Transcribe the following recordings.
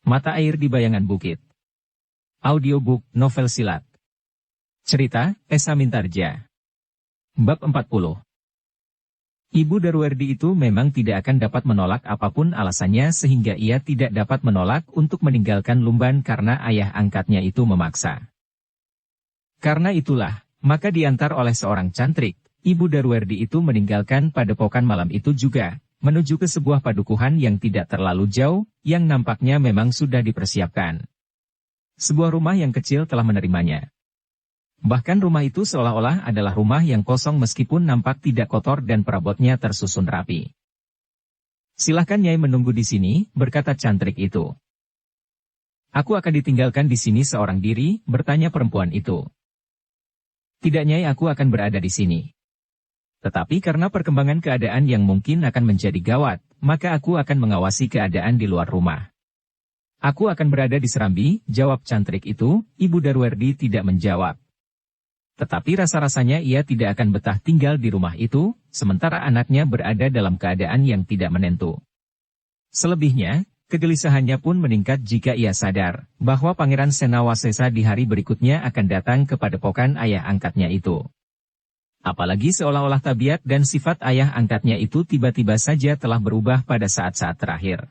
Mata Air di Bayangan Bukit. Audiobook novel silat. Cerita, Esa Mintarja. Bab 40. Ibu Darwerdi itu memang tidak akan dapat menolak apapun alasannya sehingga ia tidak dapat menolak untuk meninggalkan Lumban karena ayah angkatnya itu memaksa. Karena itulah, maka diantar oleh seorang cantrik, Ibu Darwerdi itu meninggalkan padepokan malam itu juga, menuju ke sebuah padukuhan yang tidak terlalu jauh, yang nampaknya memang sudah dipersiapkan. Sebuah rumah yang kecil telah menerimanya. Bahkan rumah itu seolah-olah adalah rumah yang kosong meskipun nampak tidak kotor dan perabotnya tersusun rapi. "Silahkan Nyai menunggu di sini," berkata cantrik itu. "Aku akan ditinggalkan di sini seorang diri," bertanya perempuan itu. "Tidak Nyai, aku akan berada di sini. Tetapi karena perkembangan keadaan yang mungkin akan menjadi gawat, maka aku akan mengawasi keadaan di luar rumah." "Aku akan berada di Serambi," jawab cantrik itu. Ibu Darwerdi tidak menjawab. Tetapi rasa-rasanya ia tidak akan betah tinggal di rumah itu, sementara anaknya berada dalam keadaan yang tidak menentu. Selebihnya, kegelisahannya pun meningkat jika ia sadar bahwa Pangeran Senawasesa di hari berikutnya akan datang ke padepokan ayah angkatnya itu. Apalagi seolah-olah tabiat dan sifat ayah angkatnya itu tiba-tiba saja telah berubah pada saat-saat terakhir.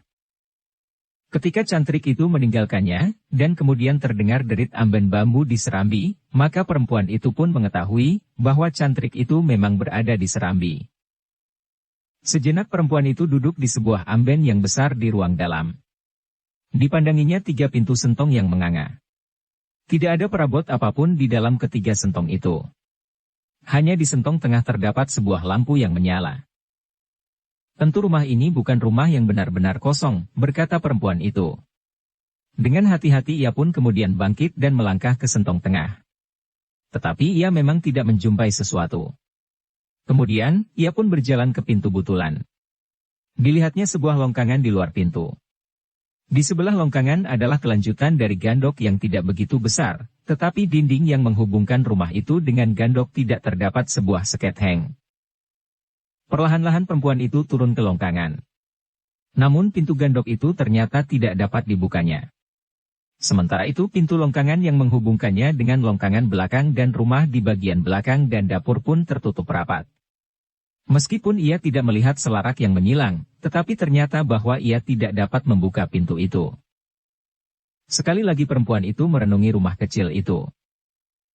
Ketika cantrik itu meninggalkannya, dan kemudian terdengar derit amben bambu di Serambi, maka perempuan itu pun mengetahui bahwa cantrik itu memang berada di Serambi. Sejenak perempuan itu duduk di sebuah amben yang besar di ruang dalam. Dipandanginya 3 pintu sentong yang menganga. Tidak ada perabot apapun di dalam ketiga sentong itu. Hanya di sentong tengah terdapat sebuah lampu yang menyala. "Tentu rumah ini bukan rumah yang benar-benar kosong," berkata perempuan itu. Dengan hati-hati ia pun kemudian bangkit dan melangkah ke sentong tengah. Tetapi ia memang tidak menjumpai sesuatu. Kemudian, ia pun berjalan ke pintu butulan. Dilihatnya sebuah longkangan di luar pintu. Di sebelah longkangan adalah kelanjutan dari gandok yang tidak begitu besar, tetapi dinding yang menghubungkan rumah itu dengan gandok tidak terdapat sebuah seket heng. Perlahan-lahan perempuan itu turun ke longkangan. Namun pintu gandok itu ternyata tidak dapat dibukanya. Sementara itu pintu longkangan yang menghubungkannya dengan longkangan belakang dan rumah di bagian belakang dan dapur pun tertutup rapat. Meskipun ia tidak melihat selarak yang menyilang, tetapi ternyata bahwa ia tidak dapat membuka pintu itu. Sekali lagi perempuan itu merenungi rumah kecil itu.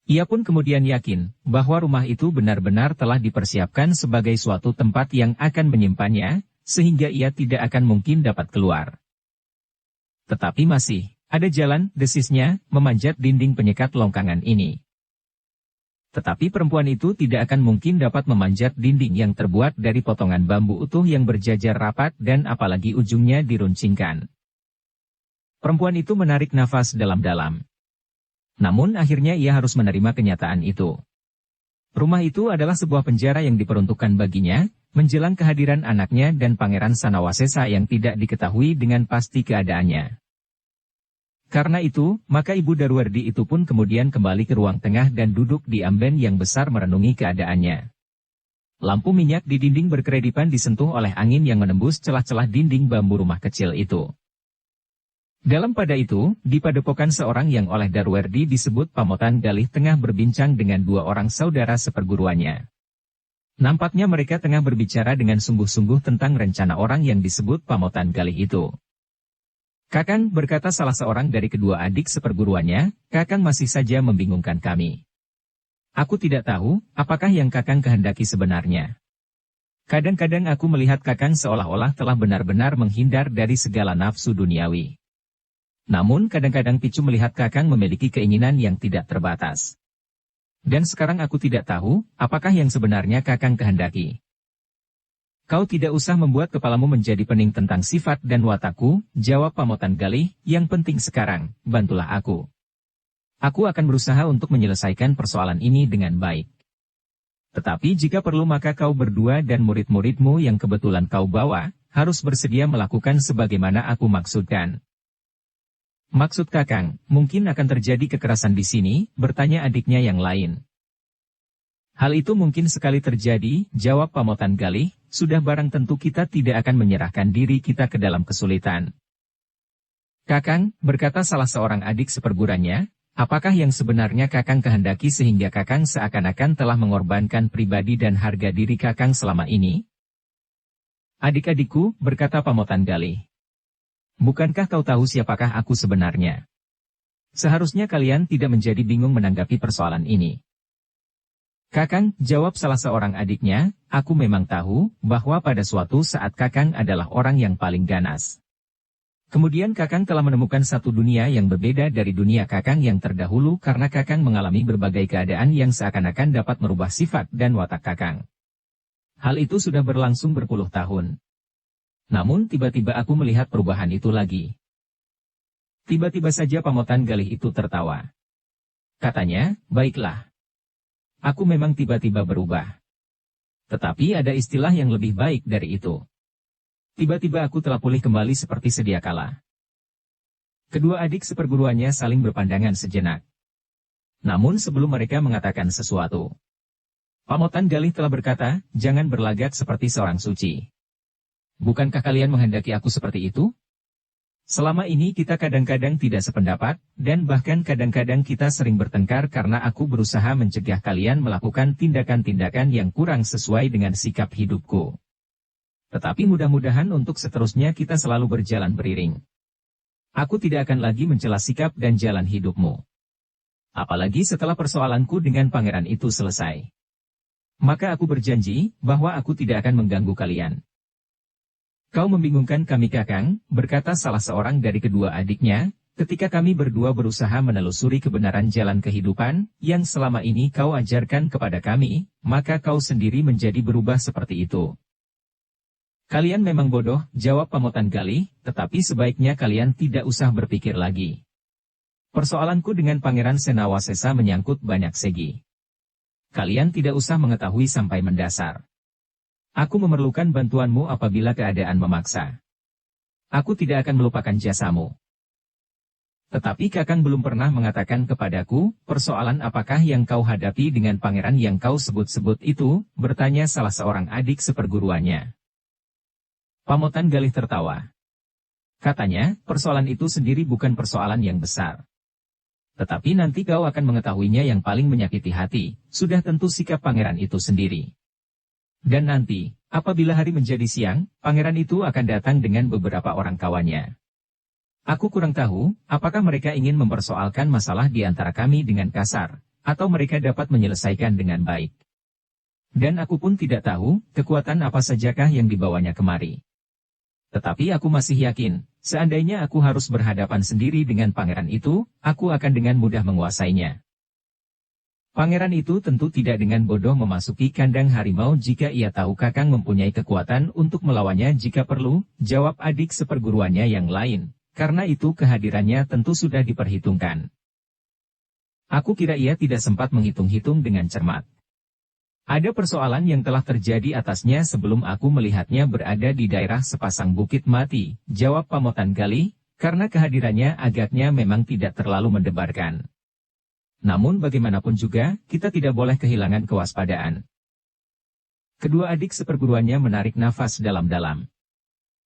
Ia pun kemudian yakin bahwa rumah itu benar-benar telah dipersiapkan sebagai suatu tempat yang akan menyimpannya, sehingga ia tidak akan mungkin dapat keluar. Tetapi masih ada jalan, desisnya, memanjat dinding penyekat longkangan ini. Tetapi perempuan itu tidak akan mungkin dapat memanjat dinding yang terbuat dari potongan bambu utuh yang berjajar rapat dan apalagi ujungnya diruncingkan. Perempuan itu menarik nafas dalam-dalam. Namun akhirnya ia harus menerima kenyataan itu. Rumah itu adalah sebuah penjara yang diperuntukkan baginya, menjelang kehadiran anaknya dan Pangeran Sanawasesa yang tidak diketahui dengan pasti keadaannya. Karena itu, maka Ibu Darwerdi itu pun kemudian kembali ke ruang tengah dan duduk di amben yang besar merenungi keadaannya. Lampu minyak di dinding berkeredipan disentuh oleh angin yang menembus celah-celah dinding bambu rumah kecil itu. Dalam pada itu, di padepokan seorang yang oleh Darwerdi disebut Pamotan Galih tengah berbincang dengan 2 orang saudara seperguruannya. Nampaknya mereka tengah berbicara dengan sungguh-sungguh tentang rencana orang yang disebut Pamotan Galih itu. "Kakang," berkata salah seorang dari kedua adik seperguruannya, "Kakang masih saja membingungkan kami. Aku tidak tahu, apakah yang Kakang kehendaki sebenarnya. Kadang-kadang aku melihat Kakang seolah-olah telah benar-benar menghindar dari segala nafsu duniawi. Namun kadang-kadang picu melihat Kakang memiliki keinginan yang tidak terbatas. Dan sekarang aku tidak tahu, apakah yang sebenarnya Kakang kehendaki." "Kau tidak usah membuat kepalamu menjadi pening tentang sifat dan watakku," jawab Pamotan Galih, "yang penting sekarang, bantulah aku. Aku akan berusaha untuk menyelesaikan persoalan ini dengan baik. Tetapi jika perlu maka kau berdua dan murid-muridmu yang kebetulan kau bawa, harus bersedia melakukan sebagaimana aku maksudkan." "Maksud Kakang, mungkin akan terjadi kekerasan di sini?" bertanya adiknya yang lain. "Hal itu mungkin sekali terjadi," jawab Pamotan Galih, "sudah barang tentu kita tidak akan menyerahkan diri kita ke dalam kesulitan. Kakang, berkata salah seorang adik seperguruannya, apakah yang sebenarnya Kakang kehendaki sehingga Kakang seakan-akan telah mengorbankan pribadi dan harga diri Kakang selama ini? Adik-adikku, berkata Pamotan Galih. Bukankah kau tahu siapakah aku sebenarnya? Seharusnya kalian tidak menjadi bingung menanggapi persoalan ini. Kakang, jawab salah seorang adiknya, aku memang tahu, bahwa pada suatu saat Kakang adalah orang yang paling ganas. Kemudian Kakang telah menemukan satu dunia yang berbeda dari dunia Kakang yang terdahulu karena Kakang mengalami berbagai keadaan yang seakan-akan dapat merubah sifat dan watak Kakang. Hal itu sudah berlangsung berpuluh tahun. Namun tiba-tiba aku melihat perubahan itu lagi. Tiba-tiba saja Pamotan Galih itu tertawa. Katanya, baiklah. Aku memang tiba-tiba berubah. Tetapi ada istilah yang lebih baik dari itu. Tiba-tiba aku telah pulih kembali seperti sedia kala. Kedua adik seperguruannya saling berpandangan sejenak. Namun sebelum mereka mengatakan sesuatu, Pamotan Galih telah berkata, jangan berlagak seperti seorang suci. Bukankah kalian menghendaki aku seperti itu? Selama ini kita kadang-kadang tidak sependapat, dan bahkan kadang-kadang kita sering bertengkar karena aku berusaha mencegah kalian melakukan tindakan-tindakan yang kurang sesuai dengan sikap hidupku. Tetapi mudah-mudahan untuk seterusnya kita selalu berjalan beriring. Aku tidak akan lagi mencela sikap dan jalan hidupmu. Apalagi setelah persoalanku dengan pangeran itu selesai. Maka aku berjanji, bahwa aku tidak akan mengganggu kalian. Kau membingungkan kami Kakang, berkata salah seorang dari kedua adiknya, ketika kami berdua berusaha menelusuri kebenaran jalan kehidupan, yang selama ini kau ajarkan kepada kami, maka kau sendiri menjadi berubah seperti itu. Kalian memang bodoh, jawab Pamotan Galih, tetapi sebaiknya kalian tidak usah berpikir lagi. Persoalanku dengan Pangeran Senawasesa menyangkut banyak segi. Kalian tidak usah mengetahui sampai mendasar. Aku memerlukan bantuanmu apabila keadaan memaksa. Aku tidak akan melupakan jasamu. Tetapi Kakang belum pernah mengatakan kepadaku, persoalan apakah yang kau hadapi dengan pangeran yang kau sebut-sebut itu, bertanya salah seorang adik seperguruannya. Pamotan Galih tertawa. Katanya, persoalan itu sendiri bukan persoalan yang besar. Tetapi nanti kau akan mengetahuinya yang paling menyakiti hati, sudah tentu sikap pangeran itu sendiri. Dan nanti, apabila hari menjadi siang, pangeran itu akan datang dengan beberapa orang kawannya. Aku kurang tahu, apakah mereka ingin mempersoalkan masalah di antara kami dengan kasar, atau mereka dapat menyelesaikan dengan baik. Dan aku pun tidak tahu, kekuatan apa sajakah yang dibawanya kemari. Tetapi aku masih yakin, seandainya aku harus berhadapan sendiri dengan pangeran itu, aku akan dengan mudah menguasainya. Pangeran itu tentu tidak dengan bodoh memasuki kandang harimau jika ia tahu Kakang mempunyai kekuatan untuk melawannya jika perlu, jawab adik seperguruannya yang lain, karena itu kehadirannya tentu sudah diperhitungkan. Aku kira ia tidak sempat menghitung-hitung dengan cermat. Ada persoalan yang telah terjadi atasnya sebelum aku melihatnya berada di daerah sepasang bukit mati, jawab Pamotan Galih, karena kehadirannya agaknya memang tidak terlalu mendebarkan. Namun bagaimanapun juga, kita tidak boleh kehilangan kewaspadaan. Kedua adik seperguruannya menarik nafas dalam-dalam.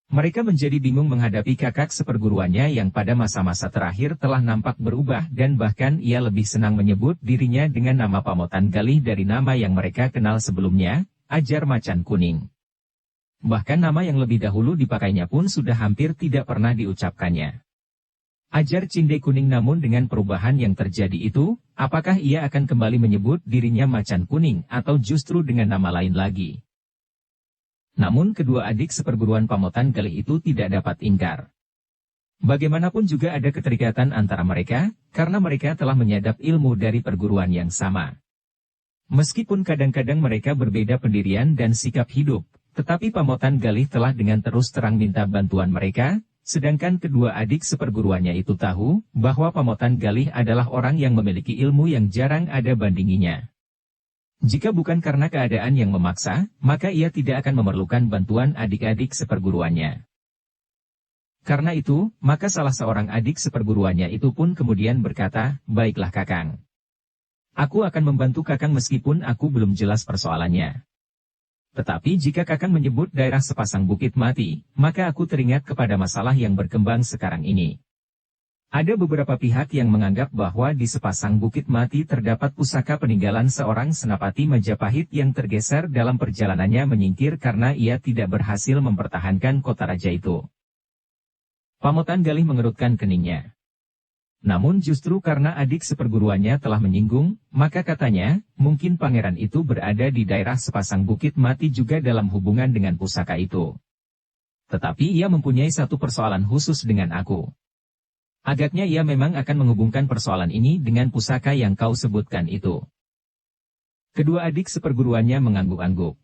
Mereka menjadi bingung menghadapi kakak seperguruannya yang pada masa-masa terakhir telah nampak berubah dan bahkan ia lebih senang menyebut dirinya dengan nama Pamotan Galih dari nama yang mereka kenal sebelumnya, Ajar Macan Kuning. Bahkan nama yang lebih dahulu dipakainya pun sudah hampir tidak pernah diucapkannya. Ajar Cinde Kuning, namun dengan perubahan yang terjadi itu, apakah ia akan kembali menyebut dirinya Macan Kuning atau justru dengan nama lain lagi? Namun kedua adik seperguruan Pamotan Galih itu tidak dapat ingkar. Bagaimanapun juga ada keterikatan antara mereka, karena mereka telah menyadap ilmu dari perguruan yang sama. Meskipun kadang-kadang mereka berbeda pendirian dan sikap hidup, tetapi Pamotan Galih telah dengan terus terang minta bantuan mereka, sedangkan kedua adik seperguruannya itu tahu, bahwa Pamotan Galih adalah orang yang memiliki ilmu yang jarang ada bandinginya. Jika bukan karena keadaan yang memaksa, maka ia tidak akan memerlukan bantuan adik-adik seperguruannya. Karena itu, maka salah seorang adik seperguruannya itu pun kemudian berkata, baiklah Kakang. Aku akan membantu Kakang meskipun aku belum jelas persoalannya. Tetapi jika Kakang menyebut daerah sepasang bukit mati, maka aku teringat kepada masalah yang berkembang sekarang ini. Ada beberapa pihak yang menganggap bahwa di sepasang bukit mati terdapat pusaka peninggalan seorang Senapati Majapahit yang tergeser dalam perjalanannya menyingkir karena ia tidak berhasil mempertahankan kota raja itu. Pamotan Galih mengerutkan keningnya. Namun justru karena adik seperguruannya telah menyinggung, maka katanya, mungkin pangeran itu berada di daerah sepasang bukit mati juga dalam hubungan dengan pusaka itu. Tetapi ia mempunyai satu persoalan khusus dengan aku. Agaknya ia memang akan menghubungkan persoalan ini dengan pusaka yang kau sebutkan itu. Kedua adik seperguruannya mengangguk-angguk.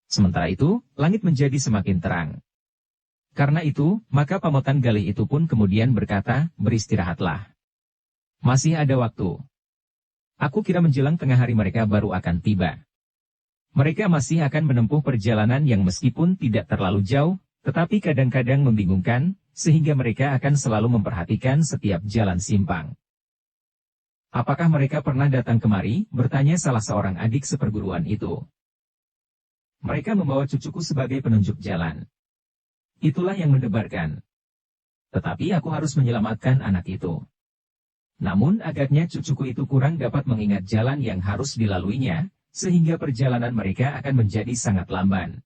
Sementara itu, langit menjadi semakin terang. Karena itu, maka Pamotan Galih itu pun kemudian berkata, beristirahatlah. Masih ada waktu. Aku kira menjelang tengah hari mereka baru akan tiba. Mereka masih akan menempuh perjalanan yang meskipun tidak terlalu jauh, tetapi kadang-kadang membingungkan, sehingga mereka akan selalu memperhatikan setiap jalan simpang. Apakah mereka pernah datang kemari? Bertanya salah seorang adik seperguruan itu. Mereka membawa cucuku sebagai penunjuk jalan. Itulah yang mendebarkan. Tetapi aku harus menyelamatkan anak itu. Namun agaknya cucuku itu kurang dapat mengingat jalan yang harus dilaluinya, sehingga perjalanan mereka akan menjadi sangat lamban.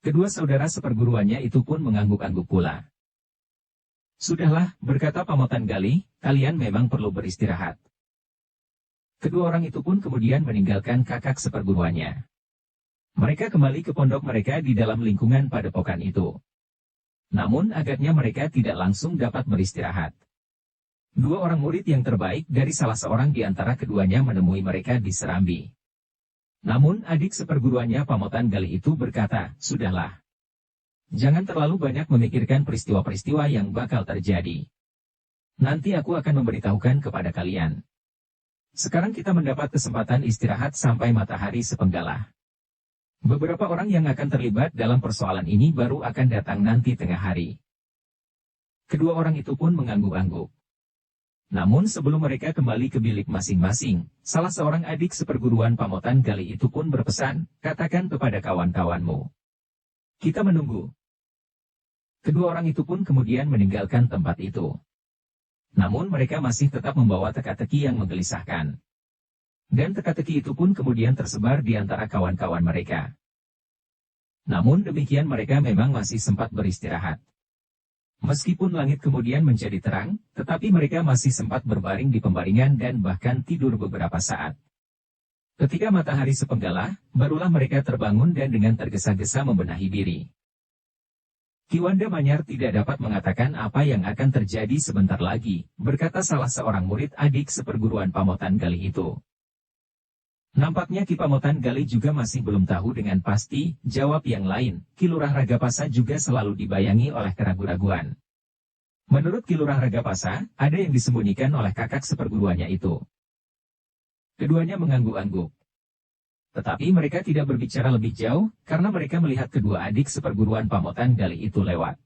Kedua saudara seperguruannya itu pun mengangguk-angguk pula. Sudahlah, berkata Pamotan Galih, kalian memang perlu beristirahat. Kedua orang itu pun kemudian meninggalkan kakak seperguruannya. Mereka kembali ke pondok mereka di dalam lingkungan padepokan itu. Namun agaknya mereka tidak langsung dapat beristirahat. Dua orang murid yang terbaik dari salah seorang di antara keduanya menemui mereka di Serambi. Namun adik seperguruannya Pamotan Galih itu berkata, sudahlah. Jangan terlalu banyak memikirkan peristiwa-peristiwa yang bakal terjadi. Nanti aku akan memberitahukan kepada kalian. Sekarang kita mendapat kesempatan istirahat sampai matahari sepenggalah. Beberapa orang yang akan terlibat dalam persoalan ini baru akan datang nanti tengah hari. Kedua orang itu pun mengangguk-angguk. Namun sebelum mereka kembali ke bilik masing-masing, salah seorang adik seperguruan Pamotan Galih itu pun berpesan, katakan kepada kawan-kawanmu. Kita menunggu. Kedua orang itu pun kemudian meninggalkan tempat itu. Namun mereka masih tetap membawa teka-teki yang menggelisahkan. Dan teka-teki itu pun kemudian tersebar di antara kawan-kawan mereka. Namun demikian mereka memang masih sempat beristirahat. Meskipun langit kemudian menjadi terang, tetapi mereka masih sempat berbaring di pembaringan dan bahkan tidur beberapa saat. Ketika matahari sepenggalah, barulah mereka terbangun dan dengan tergesa-gesa membenahi diri. Ki Wanda Manyar tidak dapat mengatakan apa yang akan terjadi sebentar lagi, berkata salah seorang murid adik seperguruan Pamotan Galih itu. Nampaknya Ki Pamotan Galih juga masih belum tahu dengan pasti, jawab yang lain, Ki Lurah Ragapasa juga selalu dibayangi oleh keraguan-raguan. Menurut Ki Lurah Ragapasa, ada yang disembunyikan oleh kakak seperguruannya itu. Keduanya mengangguk-angguk. Tetapi mereka tidak berbicara lebih jauh, karena mereka melihat kedua adik seperguruan Pamotan Galih itu lewat.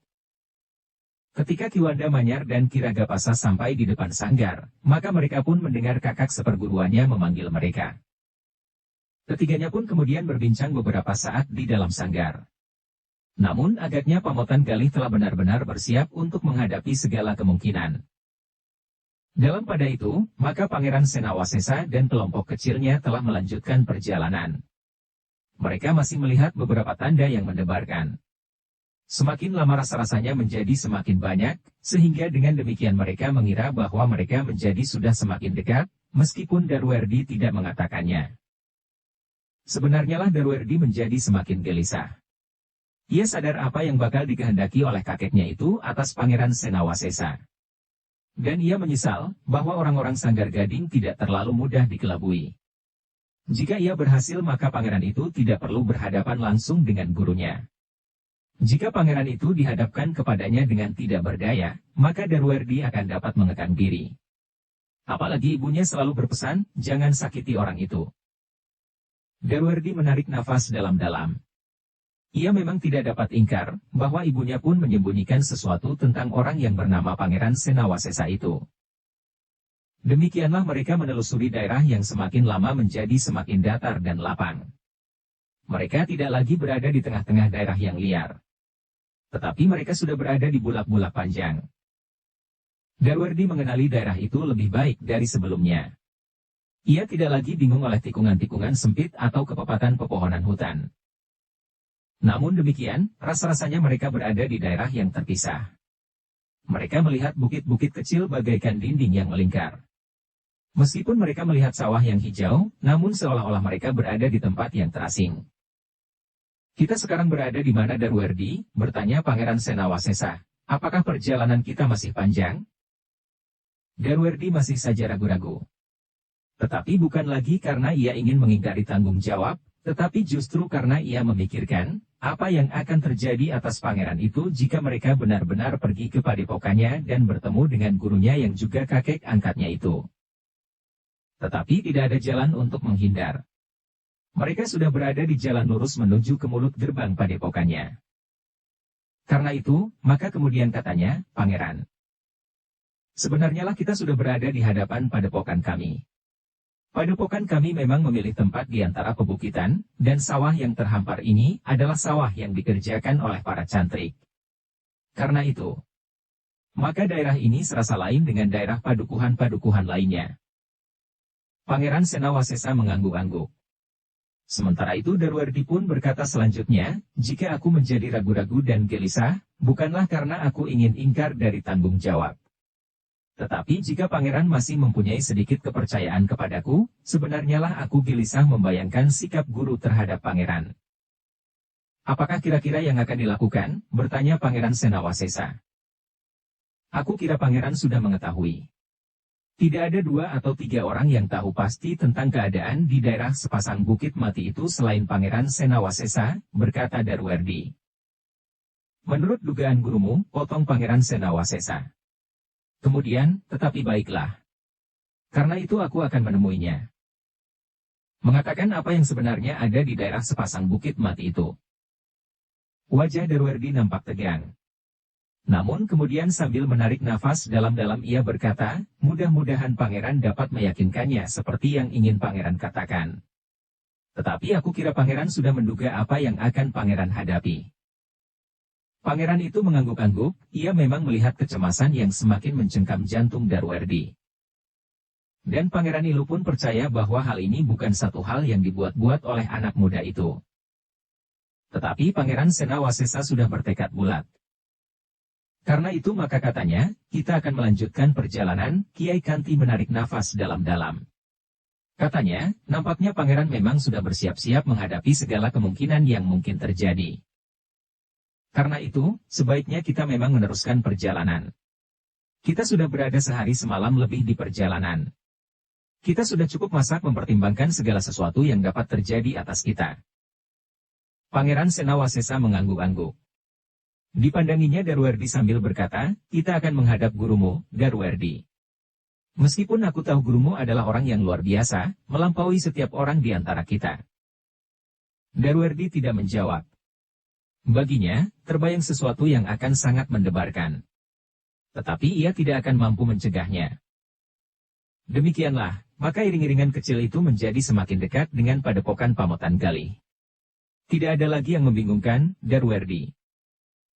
Ketika Ki Wanda Manyar dan Ki Ragapasa sampai di depan sanggar, maka mereka pun mendengar kakak seperguruannya memanggil mereka. Ketiganya pun kemudian berbincang beberapa saat di dalam sanggar. Namun agaknya Pamotan Galih telah benar-benar bersiap untuk menghadapi segala kemungkinan. Dalam pada itu, maka Pangeran Senawasesa dan kelompok kecilnya telah melanjutkan perjalanan. Mereka masih melihat beberapa tanda yang mendebarkan. Semakin lama rasa-rasanya menjadi semakin banyak, sehingga dengan demikian mereka mengira bahwa mereka menjadi sudah semakin dekat, meskipun Darwerdi tidak mengatakannya. Sebenarnya lah Darwerdi menjadi semakin gelisah. Ia sadar apa yang bakal dikehendaki oleh kakeknya itu atas Pangeran Senawasesa. Dan ia menyesal bahwa orang-orang Sanggar Gading tidak terlalu mudah dikelabui. Jika ia berhasil maka pangeran itu tidak perlu berhadapan langsung dengan gurunya. Jika pangeran itu dihadapkan kepadanya dengan tidak berdaya, maka Darwerdi akan dapat mengekang diri. Apalagi ibunya selalu berpesan, jangan sakiti orang itu. Darwerdi menarik nafas dalam-dalam. Ia memang tidak dapat ingkar, bahwa ibunya pun menyembunyikan sesuatu tentang orang yang bernama Pangeran Senawasesa itu. Demikianlah mereka menelusuri daerah yang semakin lama menjadi semakin datar dan lapang. Mereka tidak lagi berada di tengah-tengah daerah yang liar. Tetapi mereka sudah berada di bulak-bulak panjang. Darwerdi mengenali daerah itu lebih baik dari sebelumnya. Ia tidak lagi bingung oleh tikungan-tikungan sempit atau kepepatan pepohonan hutan. Namun demikian, rasa-rasanya mereka berada di daerah yang terpisah. Mereka melihat bukit-bukit kecil bagaikan dinding yang melingkar. Meskipun mereka melihat sawah yang hijau, namun seolah-olah mereka berada di tempat yang terasing. "Kita sekarang berada di mana, Darwerdi?" bertanya Pangeran Senawasesa. "Apakah perjalanan kita masih panjang?" Darwerdi masih saja ragu-ragu. Tetapi bukan lagi karena ia ingin mengingkari tanggung jawab, tetapi justru karena ia memikirkan, apa yang akan terjadi atas pangeran itu jika mereka benar-benar pergi ke padepokannya dan bertemu dengan gurunya yang juga kakek angkatnya itu. Tetapi tidak ada jalan untuk menghindar. Mereka sudah berada di jalan lurus menuju ke mulut gerbang padepokannya. Karena itu, maka kemudian katanya, "Pangeran, sebenarnya lah kita sudah berada di hadapan padepokan kami. Padepokan kami memang memilih tempat di antara pebukitan, dan sawah yang terhampar ini adalah sawah yang dikerjakan oleh para cantrik. Karena itu, maka daerah ini serasa lain dengan daerah padukuhan-padukuhan lainnya." Pangeran Senawasesa mengangguk-angguk. Sementara itu Darwerdi pun berkata selanjutnya, "Jika aku menjadi ragu-ragu dan gelisah, bukanlah karena aku ingin ingkar dari tanggung jawab. Tetapi jika pangeran masih mempunyai sedikit kepercayaan kepadaku, sebenarnya lah aku gelisah membayangkan sikap guru terhadap pangeran." "Apakah kira-kira yang akan dilakukan?" bertanya Pangeran Senawasesa. "Aku kira pangeran sudah mengetahui. Tidak ada 2 atau 3 orang yang tahu pasti tentang keadaan di daerah sepasang bukit mati itu selain Pangeran Senawasesa," berkata Darwerdi. "Menurut dugaan gurumu," potong Pangeran Senawasesa. Kemudian, "Tetapi baiklah. Karena itu aku akan menemuinya." Mengatakan apa yang sebenarnya ada di daerah sepasang bukit mati itu. Wajah Darwerdi nampak tegang. Namun kemudian sambil menarik nafas dalam-dalam ia berkata, "Mudah-mudahan pangeran dapat meyakinkannya seperti yang ingin pangeran katakan. Tetapi aku kira pangeran sudah menduga apa yang akan pangeran hadapi." Pangeran itu mengangguk-angguk, ia memang melihat kecemasan yang semakin mencengkam jantung Darwerdi. Dan Pangeran Ilu pun percaya bahwa hal ini bukan satu hal yang dibuat-buat oleh anak muda itu. Tetapi Pangeran Senawasesa sudah bertekad bulat. Karena itu maka katanya, "Kita akan melanjutkan perjalanan." Kiai Kanti menarik nafas dalam-dalam. Katanya, nampaknya pangeran memang sudah bersiap-siap menghadapi segala kemungkinan yang mungkin terjadi. Karena itu, sebaiknya kita memang meneruskan perjalanan. Kita sudah berada sehari semalam lebih di perjalanan. Kita sudah cukup masak mempertimbangkan segala sesuatu yang dapat terjadi atas kita. Pangeran Senawasesa mengangguk-angguk. Dipandanginya Darwerdi sambil berkata, "Kita akan menghadap gurumu, Darwerdi. Meskipun aku tahu gurumu adalah orang yang luar biasa, melampaui setiap orang di antara kita." Darwerdi tidak menjawab. Baginya, terbayang sesuatu yang akan sangat mendebarkan. Tetapi ia tidak akan mampu mencegahnya. Demikianlah, maka iring-iringan kecil itu menjadi semakin dekat dengan padepokan Pamotan Galih. Tidak ada lagi yang membingungkan Darwerdi.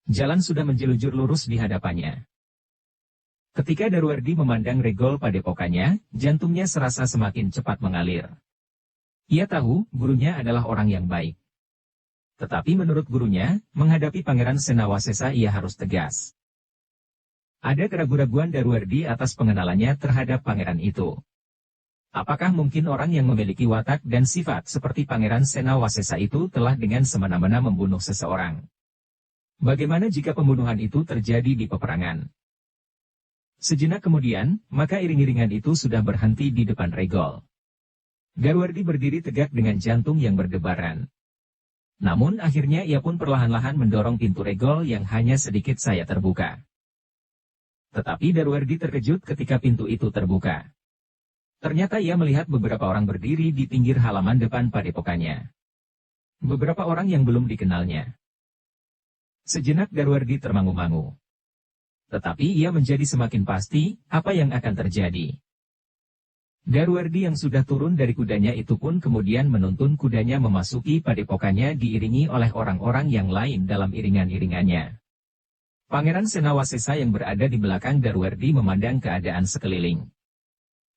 Jalan sudah menjelujur lurus di hadapannya. Ketika Darwerdi memandang regol padepokannya, jantungnya serasa semakin cepat mengalir. Ia tahu, gurunya adalah orang yang baik. Tetapi menurut gurunya, menghadapi Pangeran Senawasesa ia harus tegas. Ada keraguan-raguan Darwerdi atas pengenalannya terhadap pangeran itu. Apakah mungkin orang yang memiliki watak dan sifat seperti Pangeran Senawasesa itu telah dengan semena-mena membunuh seseorang? Bagaimana jika pembunuhan itu terjadi di peperangan? Sejenak kemudian, maka iring-iringan itu sudah berhenti di depan regol. Darwerdi berdiri tegak dengan jantung yang berdebaran. Namun akhirnya ia pun perlahan-lahan mendorong pintu regol yang hanya sedikit saya terbuka. Tetapi Darwerdi terkejut ketika pintu itu terbuka. Ternyata ia melihat beberapa orang berdiri di pinggir halaman depan padepokannya. Beberapa orang yang belum dikenalnya. Sejenak Darwerdi termangu-mangu. Tetapi ia menjadi semakin pasti, apa yang akan terjadi. Darwerdi yang sudah turun dari kudanya itu pun kemudian menuntun kudanya memasuki padepokannya diiringi oleh orang-orang yang lain dalam iringan-iringannya. Pangeran Senawasesa yang berada di belakang Darwerdi memandang keadaan sekeliling.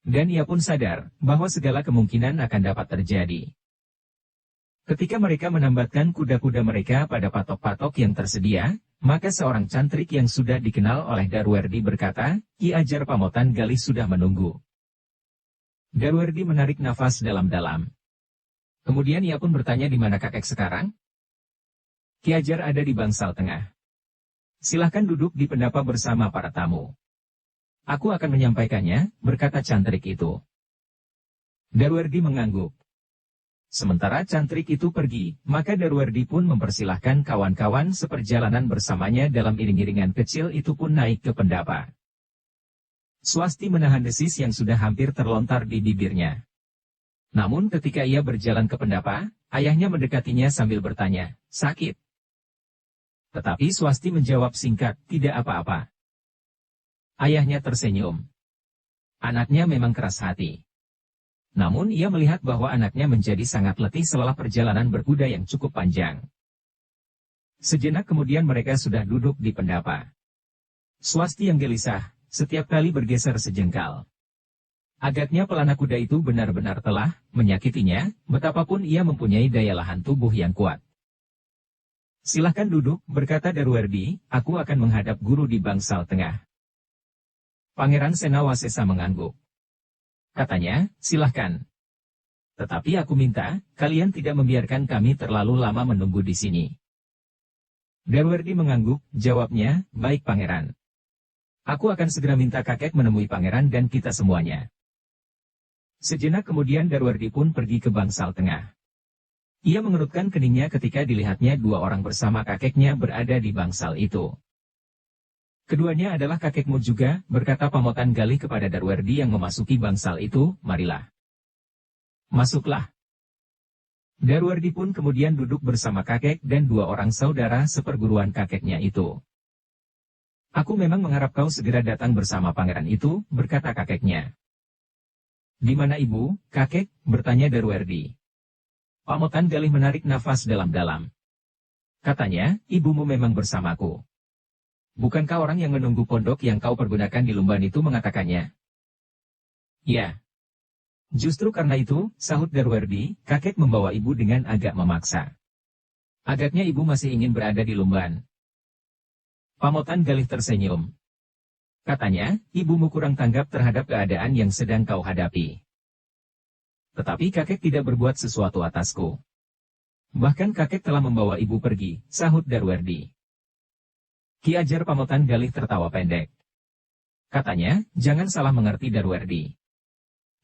Dan ia pun sadar bahwa segala kemungkinan akan dapat terjadi. Ketika mereka menambatkan kuda-kuda mereka pada patok-patok yang tersedia, maka seorang cantrik yang sudah dikenal oleh Darwerdi berkata, "Ki Ajar Pamotan Galih sudah menunggu." Darwerdi menarik nafas dalam-dalam. Kemudian ia pun bertanya di mana kakek sekarang? Ki Ajar ada di bangsal tengah. Silahkan duduk di pendapa bersama para tamu. Aku akan menyampaikannya, berkata cantrik itu. Darwerdi mengangguk. Sementara cantrik itu pergi, maka Darwerdi pun mempersilahkan kawan-kawan seperjalanan bersamanya dalam iring-iringan kecil itu pun naik ke pendapa. Swasti menahan desis yang sudah hampir terlontar di bibirnya. Namun ketika ia berjalan ke pendapa, ayahnya mendekatinya sambil bertanya, "Sakit?" Tetapi Swasti menjawab singkat, "Tidak apa-apa." Ayahnya tersenyum. Anaknya memang keras hati. Namun ia melihat bahwa anaknya menjadi sangat letih setelah perjalanan berkuda yang cukup panjang. Sejenak kemudian mereka sudah duduk di pendapa. Swasti yang gelisah, setiap kali bergeser sejengkal. Agaknya pelana kuda itu benar-benar telah menyakitinya, betapapun ia mempunyai daya lahan tubuh yang kuat. "Silahkan duduk," berkata Darwerdi, "aku akan menghadap guru di bangsal tengah." Pangeran Senawasesa mengangguk. Katanya, "Silahkan. Tetapi aku minta, kalian tidak membiarkan kami terlalu lama menunggu di sini." Darwerdi mengangguk, jawabnya, "Baik pangeran. Aku akan segera minta kakek menemui pangeran dan kita semuanya." Sejenak kemudian Darwerdi pun pergi ke bangsal tengah. Ia mengerutkan keningnya ketika dilihatnya dua orang bersama kakeknya berada di bangsal itu. "Keduanya adalah kakekmu juga," berkata Pamotan Galih kepada Darwerdi yang memasuki bangsal itu, "Marilah. Masuklah." Darwerdi pun kemudian duduk bersama kakek dan dua orang saudara seperguruan kakeknya itu. "Aku memang mengharap kau segera datang bersama pangeran itu," berkata kakeknya. "Di mana ibu, kakek?" bertanya Darwerdi. Pamotan Galih menarik nafas dalam-dalam. Katanya, "Ibumu memang bersamaku. Bukankah orang yang menunggu pondok yang kau pergunakan di Lumban itu mengatakannya?" "Ya. Justru karena itu," sahut Darwerdi, "kakek membawa ibu dengan agak memaksa. Agaknya ibu masih ingin berada di Lumban." Pamotan Galih tersenyum. Katanya, "Ibumu kurang tanggap terhadap keadaan yang sedang kau hadapi." "Tetapi kakek tidak berbuat sesuatu atasku. Bahkan kakek telah membawa ibu pergi," sahut Darwerdi. Ki Ajar Pamotan Galih tertawa pendek. Katanya, "Jangan salah mengerti Darwerdi.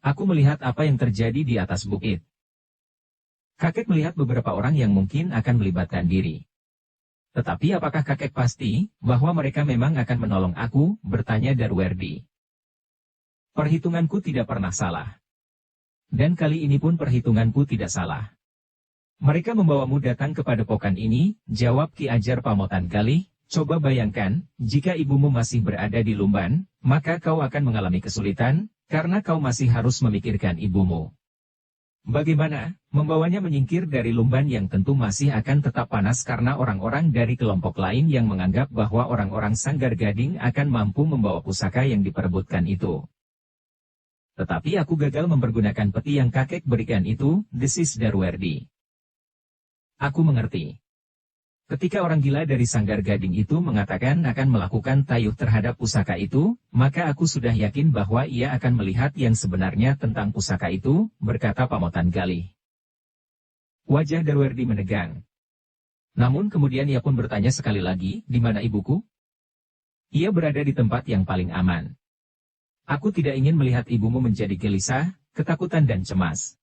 Aku melihat apa yang terjadi di atas bukit. Kakek melihat beberapa orang yang mungkin akan melibatkan diri. Tetapi apakah kakek pasti bahwa mereka memang akan menolong aku?" bertanya Darwerdi. "Perhitunganku tidak pernah salah. Dan kali ini pun perhitunganku tidak salah. Mereka membawamu datang ke padepokan ini," jawab Ki Ajar Pamotan Galih. "Coba bayangkan, jika ibumu masih berada di Lumban, maka kau akan mengalami kesulitan, karena kau masih harus memikirkan ibumu. Bagaimana, membawanya menyingkir dari Lumban yang tentu masih akan tetap panas karena orang-orang dari kelompok lain yang menganggap bahwa orang-orang Sanggar Gading akan mampu membawa pusaka yang diperebutkan itu. Tetapi aku gagal mempergunakan peti yang kakek berikan itu," desis Darwerdi. "Aku mengerti. Ketika orang gila dari Sanggar Gading itu mengatakan akan melakukan tayuh terhadap pusaka itu, maka aku sudah yakin bahwa ia akan melihat yang sebenarnya tentang pusaka itu," berkata Pamotan Galih. Wajah Darwerdi menegang. Namun kemudian ia pun bertanya sekali lagi, "Di mana ibuku?" "Ia berada di tempat yang paling aman. Aku tidak ingin melihat ibumu menjadi gelisah, ketakutan dan cemas.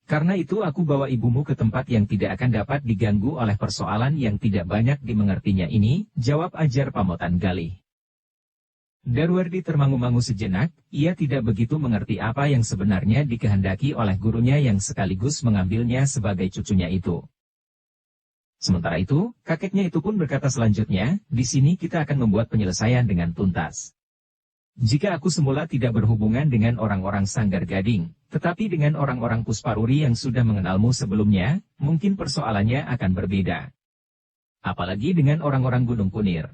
Karena itu aku bawa ibumu ke tempat yang tidak akan dapat diganggu oleh persoalan yang tidak banyak dimengertinya ini," jawab Ajar Pamotan Galih. Darwerdi termangu-mangu sejenak, ia tidak begitu mengerti apa yang sebenarnya dikehendaki oleh gurunya yang sekaligus mengambilnya sebagai cucunya itu. Sementara itu, kakeknya itu pun berkata selanjutnya, "Di sini kita akan membuat penyelesaian dengan tuntas. Jika aku semula tidak berhubungan dengan orang-orang Sanggar Gading, tetapi dengan orang-orang Pusparuri yang sudah mengenalmu sebelumnya, mungkin persoalannya akan berbeda. Apalagi dengan orang-orang Gunung Kunir.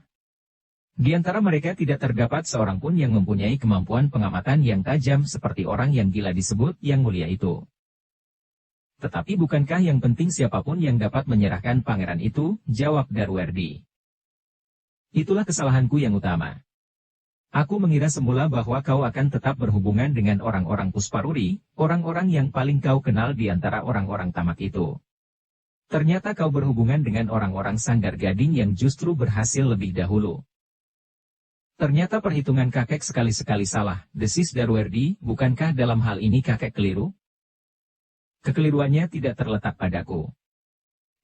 Di antara mereka tidak terdapat seorang pun yang mempunyai kemampuan pengamatan yang tajam seperti orang yang gila disebut yang mulia itu. Tetapi bukankah yang penting siapapun yang dapat menyerahkan pangeran itu, jawab Darwerdi. Itulah kesalahanku yang utama. Aku mengira semula bahwa kau akan tetap berhubungan dengan orang-orang Pusparuri, orang-orang yang paling kau kenal di antara orang-orang tamak itu. Ternyata kau berhubungan dengan orang-orang Sanggar Gading yang justru berhasil lebih dahulu. Ternyata perhitungan kakek sekali-sekali salah, desis Darwerdi, bukankah dalam hal ini kakek keliru? Kekeliruannya tidak terletak padaku.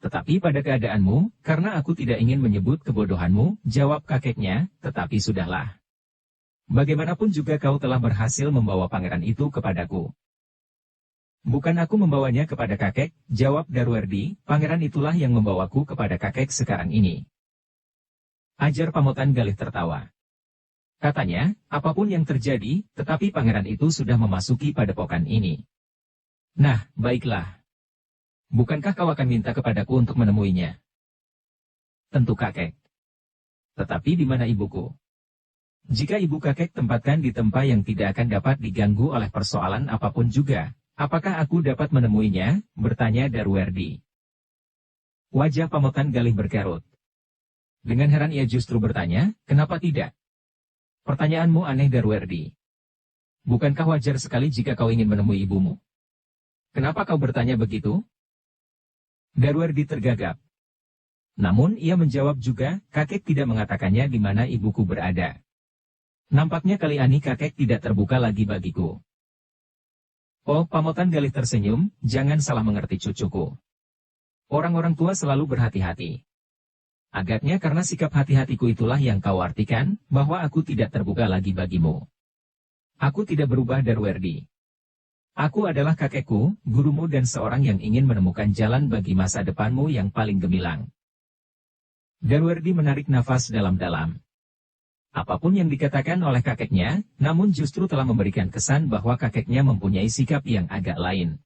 Tetapi pada keadaanmu, karena aku tidak ingin menyebut kebodohanmu, jawab kakeknya, tetapi sudahlah. Bagaimanapun juga kau telah berhasil membawa pangeran itu kepadaku. Bukan aku membawanya kepada kakek, jawab Darwerdi, pangeran itulah yang membawaku kepada kakek sekarang ini. Ajar Pamotan Galih tertawa. Katanya, apapun yang terjadi, tetapi pangeran itu sudah memasuki padepokan ini. Nah, baiklah. Bukankah kau akan minta kepadaku untuk menemuinya? Tentu kakek. Tetapi di mana ibuku? Jika ibu kakek tempatkan di tempat yang tidak akan dapat diganggu oleh persoalan apapun juga, apakah aku dapat menemuinya? Bertanya Darwerdi. Wajah Pamotan Galih berkerut. Dengan heran ia justru bertanya, kenapa tidak? Pertanyaanmu aneh Darwerdi. Bukankah wajar sekali jika kau ingin menemui ibumu? Kenapa kau bertanya begitu? Darwerdi tergagap. Namun ia menjawab juga, kakek tidak mengatakannya di mana ibuku berada. Nampaknya kali ini kakek tidak terbuka lagi bagiku. Oh, Pamotan Galih tersenyum, jangan salah mengerti cucuku. Orang-orang tua selalu berhati-hati. Agaknya karena sikap hati-hatiku itulah yang kau artikan, bahwa aku tidak terbuka lagi bagimu. Aku tidak berubah Darwerdi. Aku adalah kakekku, gurumu dan seorang yang ingin menemukan jalan bagi masa depanmu yang paling gemilang. Darwerdi menarik nafas dalam-dalam. Apapun yang dikatakan oleh kakeknya, namun justru telah memberikan kesan bahwa kakeknya mempunyai sikap yang agak lain.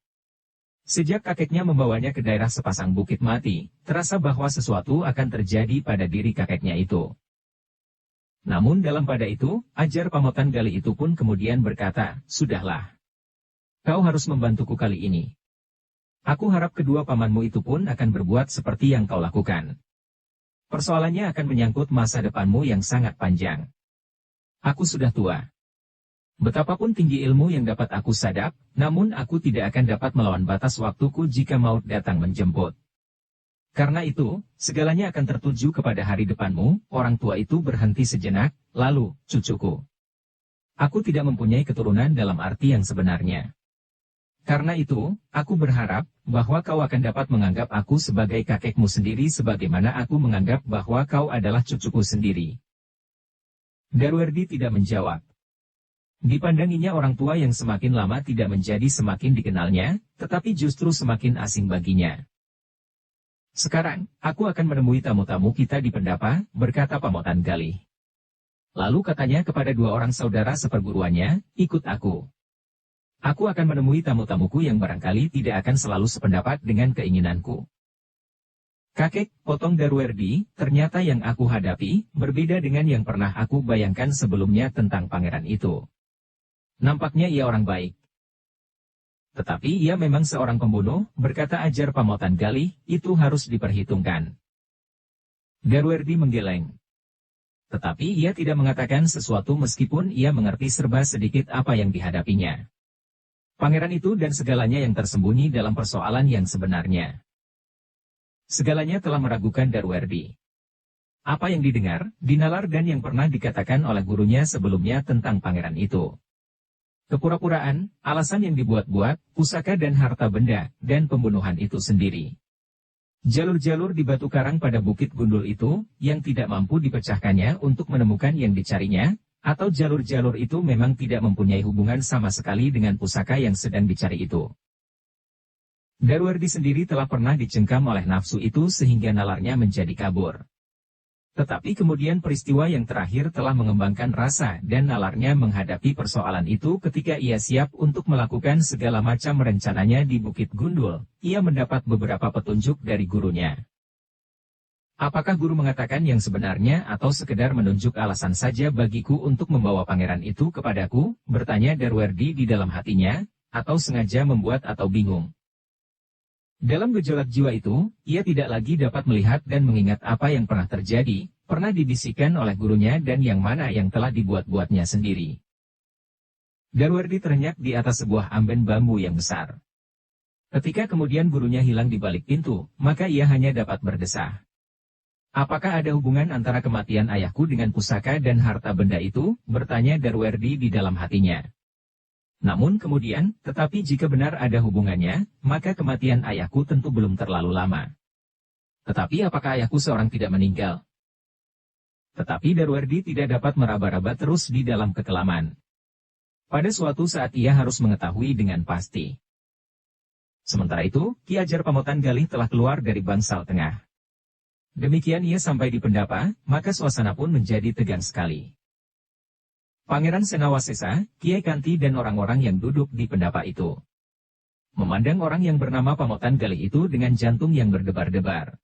Sejak kakeknya membawanya ke daerah sepasang bukit mati, terasa bahwa sesuatu akan terjadi pada diri kakeknya itu. Namun dalam pada itu, ajar Pamotan Galih itu pun kemudian berkata, sudahlah. Kau harus membantuku kali ini. Aku harap kedua pamanmu itu pun akan berbuat seperti yang kau lakukan. Persoalannya akan menyangkut masa depanmu yang sangat panjang. Aku sudah tua. Betapapun tinggi ilmu yang dapat aku sadap, namun aku tidak akan dapat melawan batas waktuku jika maut datang menjemput. Karena itu, segalanya akan tertuju kepada hari depanmu. Orang tua itu berhenti sejenak, lalu, cucuku. Aku tidak mempunyai keturunan dalam arti yang sebenarnya. Karena itu, aku berharap bahwa kau akan dapat menganggap aku sebagai kakekmu sendiri sebagaimana aku menganggap bahwa kau adalah cucuku sendiri. Darwerdi tidak menjawab. Dipandanginya orang tua yang semakin lama tidak menjadi semakin dikenalnya, tetapi justru semakin asing baginya. Sekarang, aku akan menemui tamu-tamu kita di Pendapa, berkata Pamotan Galih. Lalu katanya kepada dua orang saudara seperguruannya, ikut aku. Aku akan menemui tamu-tamuku yang barangkali tidak akan selalu sependapat dengan keinginanku. Kakek, potong Darwerdi, ternyata yang aku hadapi, berbeda dengan yang pernah aku bayangkan sebelumnya tentang pangeran itu. Nampaknya ia orang baik. Tetapi ia memang seorang pembunuh, berkata ajar Pamotan Galih, itu harus diperhitungkan. Darwerdi menggeleng. Tetapi ia tidak mengatakan sesuatu meskipun ia mengerti serba sedikit apa yang dihadapinya. Pangeran itu dan segalanya yang tersembunyi dalam persoalan yang sebenarnya. Segalanya telah meragukan Darwerdi. Apa yang didengar, dinalar dan yang pernah dikatakan oleh gurunya sebelumnya tentang pangeran itu. Kepura-puraan, alasan yang dibuat-buat, pusaka dan harta benda, dan pembunuhan itu sendiri. Jalur-jalur di batu karang pada Bukit Gundul itu, yang tidak mampu dipecahkannya untuk menemukan yang dicarinya, atau jalur-jalur itu memang tidak mempunyai hubungan sama sekali dengan pusaka yang sedang dicari itu. Darwerdi sendiri telah pernah dicengkam oleh nafsu itu sehingga nalarnya menjadi kabur. Tetapi kemudian peristiwa yang terakhir telah mengembangkan rasa dan nalarnya menghadapi persoalan itu ketika ia siap untuk melakukan segala macam rencananya di Bukit Gundul. Ia mendapat beberapa petunjuk dari gurunya. Apakah guru mengatakan yang sebenarnya atau sekedar menunjuk alasan saja bagiku untuk membawa pangeran itu kepadaku? Bertanya Darwerdi di dalam hatinya, atau sengaja membuat atau bingung. Dalam gejolak jiwa itu, ia tidak lagi dapat melihat dan mengingat apa yang pernah terjadi, pernah dibisikkan oleh gurunya dan yang mana yang telah dibuat-buatnya sendiri. Darwerdi terenyak di atas sebuah amben bambu yang besar. Ketika kemudian gurunya hilang di balik pintu, maka ia hanya dapat berdesah. Apakah ada hubungan antara kematian ayahku dengan pusaka dan harta benda itu? Bertanya Darwerdi di dalam hatinya. Namun kemudian, tetapi jika benar ada hubungannya, maka kematian ayahku tentu belum terlalu lama. Tetapi apakah ayahku seorang tidak meninggal? Tetapi Darwerdi tidak dapat meraba-raba terus di dalam kekelaman. Pada suatu saat ia harus mengetahui dengan pasti. Sementara itu, Ki Ajar Pamotan Galih telah keluar dari bangsal tengah. Demikian ia sampai di pendapa, maka suasana pun menjadi tegang sekali. Pangeran Senawasesa, Kiai Kanti dan orang-orang yang duduk di pendapa itu memandang orang yang bernama Pamotan Galih itu dengan jantung yang berdebar-debar.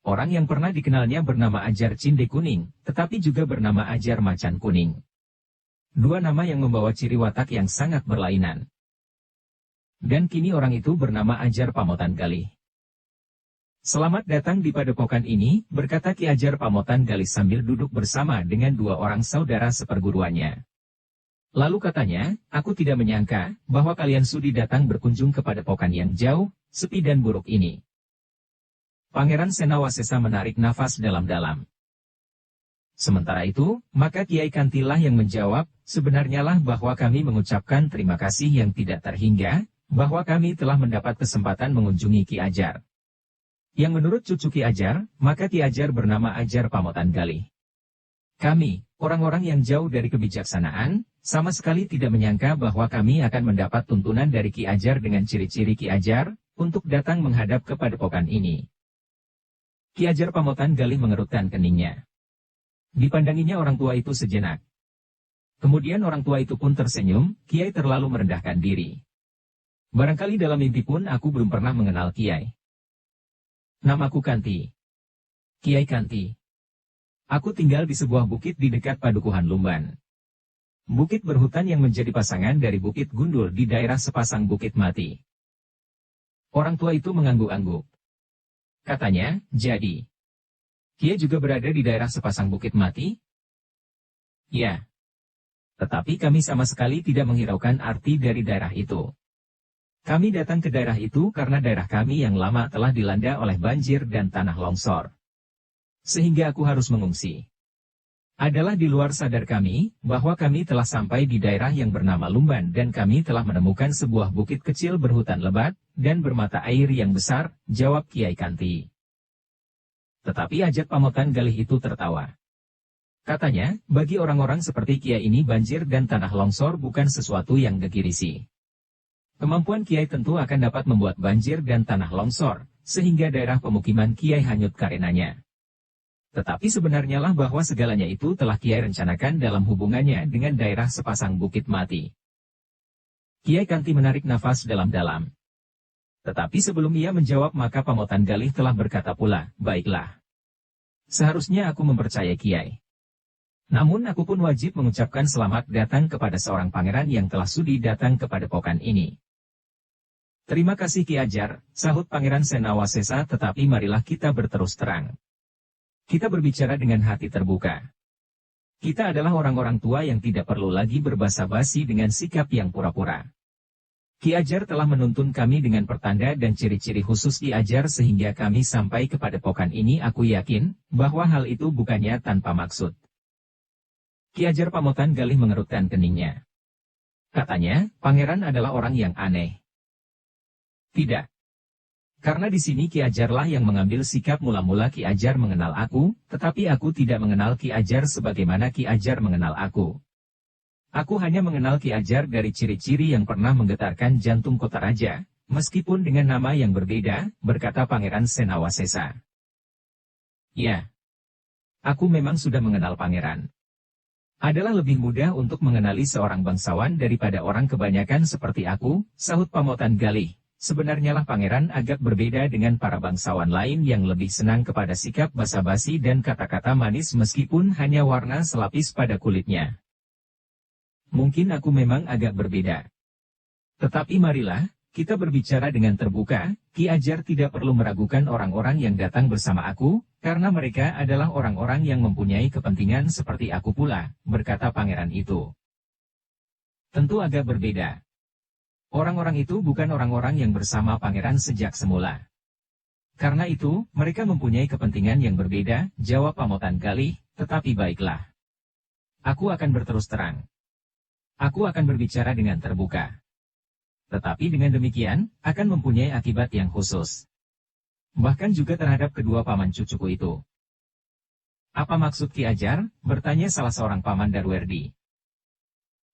Orang yang pernah dikenalnya bernama Ajar Cinde Kuning, tetapi juga bernama Ajar Macan Kuning. Dua nama yang membawa ciri watak yang sangat berlainan. Dan kini orang itu bernama Ajar Pamotan Galih. Selamat datang di padepokan ini, berkata Ki Ajar Pamotan Galih sambil duduk bersama dengan dua orang saudara seperguruannya. Lalu katanya, aku tidak menyangka bahwa kalian sudi datang berkunjung ke padepokan yang jauh, sepi dan buruk ini. Pangeran Senawasesa menarik nafas dalam-dalam. Sementara itu, maka Kiai Kantilah yang menjawab, sebenarnya lah bahwa kami mengucapkan terima kasih yang tidak terhingga, bahwa kami telah mendapat kesempatan mengunjungi Ki Ajar. Yang menurut cucu Ki Ajar, maka Ki Ajar bernama Ajar Pamotan Galih. Kami, orang-orang yang jauh dari kebijaksanaan, sama sekali tidak menyangka bahwa kami akan mendapat tuntunan dari Ki Ajar dengan ciri-ciri Ki Ajar, untuk datang menghadap ke padepokan ini. Ki Ajar Pamotan Galih mengerutkan keningnya. Dipandanginya orang tua itu sejenak. Kemudian orang tua itu pun tersenyum, Kiai terlalu merendahkan diri. Barangkali dalam mimpi pun aku belum pernah mengenal Kiai. Namaku Kanti. Kiai Kanti. Aku tinggal di sebuah bukit di dekat Padukuhan Lumban. Bukit berhutan yang menjadi pasangan dari Bukit Gundul di daerah sepasang Bukit Mati. Orang tua itu mengangguk-angguk. Katanya, jadi. Kiai juga berada di daerah sepasang Bukit Mati? Ya. Tetapi kami sama sekali tidak menghiraukan arti dari daerah itu. Kami datang ke daerah itu karena daerah kami yang lama telah dilanda oleh banjir dan tanah longsor. Sehingga aku harus mengungsi. Adalah di luar sadar kami, bahwa kami telah sampai di daerah yang bernama Lumban dan kami telah menemukan sebuah bukit kecil berhutan lebat, dan bermata air yang besar, jawab Kiai Kanti. Tetapi Ajar Pamotan Galih itu tertawa. Katanya, bagi orang-orang seperti Kiai ini banjir dan tanah longsor bukan sesuatu yang gegirisi. Kemampuan Kiai tentu akan dapat membuat banjir dan tanah longsor, sehingga daerah pemukiman Kiai hanyut karenanya. Tetapi sebenarnya lah bahwa segalanya itu telah Kiai rencanakan dalam hubungannya dengan daerah sepasang Bukit Mati. Kiai Kanti menarik nafas dalam-dalam. Tetapi sebelum ia menjawab maka Pamotan Galih telah berkata pula, baiklah. Seharusnya aku mempercayai Kiai. Namun aku pun wajib mengucapkan selamat datang kepada seorang pangeran yang telah sudi datang kepada padepokan ini. Terima kasih Ki Ajar, sahut Pangeran Senawasesa, tetapi marilah kita berterus terang. Kita berbicara dengan hati terbuka. Kita adalah orang-orang tua yang tidak perlu lagi berbasa-basi dengan sikap yang pura-pura. Ki Ajar telah menuntun kami dengan pertanda dan ciri-ciri khusus Ki Ajar sehingga kami sampai kepada padepokan ini. Aku yakin, bahwa hal itu bukannya tanpa maksud. Ki Ajar Pamotan Galih mengerutkan keningnya. Katanya, pangeran adalah orang yang aneh. Tidak. Karena di sini Ki Ajarlah yang mengambil sikap mula-mula Ki Ajar mengenal aku, tetapi aku tidak mengenal Ki Ajar sebagaimana Ki Ajar mengenal aku. Aku hanya mengenal Ki Ajar dari ciri-ciri yang pernah menggetarkan jantung kota raja, meskipun dengan nama yang berbeda, berkata Pangeran Senawasesa. Ya. Aku memang sudah mengenal pangeran. Adalah lebih mudah untuk mengenali seorang bangsawan daripada orang kebanyakan seperti aku, sahut Pamotan Galih. sebenarnya lah pangeran agak berbeda dengan para bangsawan lain yang lebih senang kepada sikap basa-basi dan kata-kata manis meskipun hanya warna selapis pada kulitnya. Mungkin aku memang agak berbeda. Tetapi marilah, kita berbicara dengan terbuka. Ki Ajar tidak perlu meragukan orang-orang yang datang bersama aku, karena mereka adalah orang-orang yang mempunyai kepentingan seperti aku pula, berkata pangeran itu. Tentu agak berbeda. Orang-orang itu bukan orang-orang yang bersama pangeran sejak semula. Karena itu, mereka mempunyai kepentingan yang berbeda, jawab Pamotan Galih, tetapi baiklah. Aku akan berterus terang. Aku akan berbicara dengan terbuka. Tetapi dengan demikian, akan mempunyai akibat yang khusus. Bahkan juga terhadap kedua paman cucuku itu. Apa maksud Ki Ajar? Bertanya salah seorang paman Darwerdi.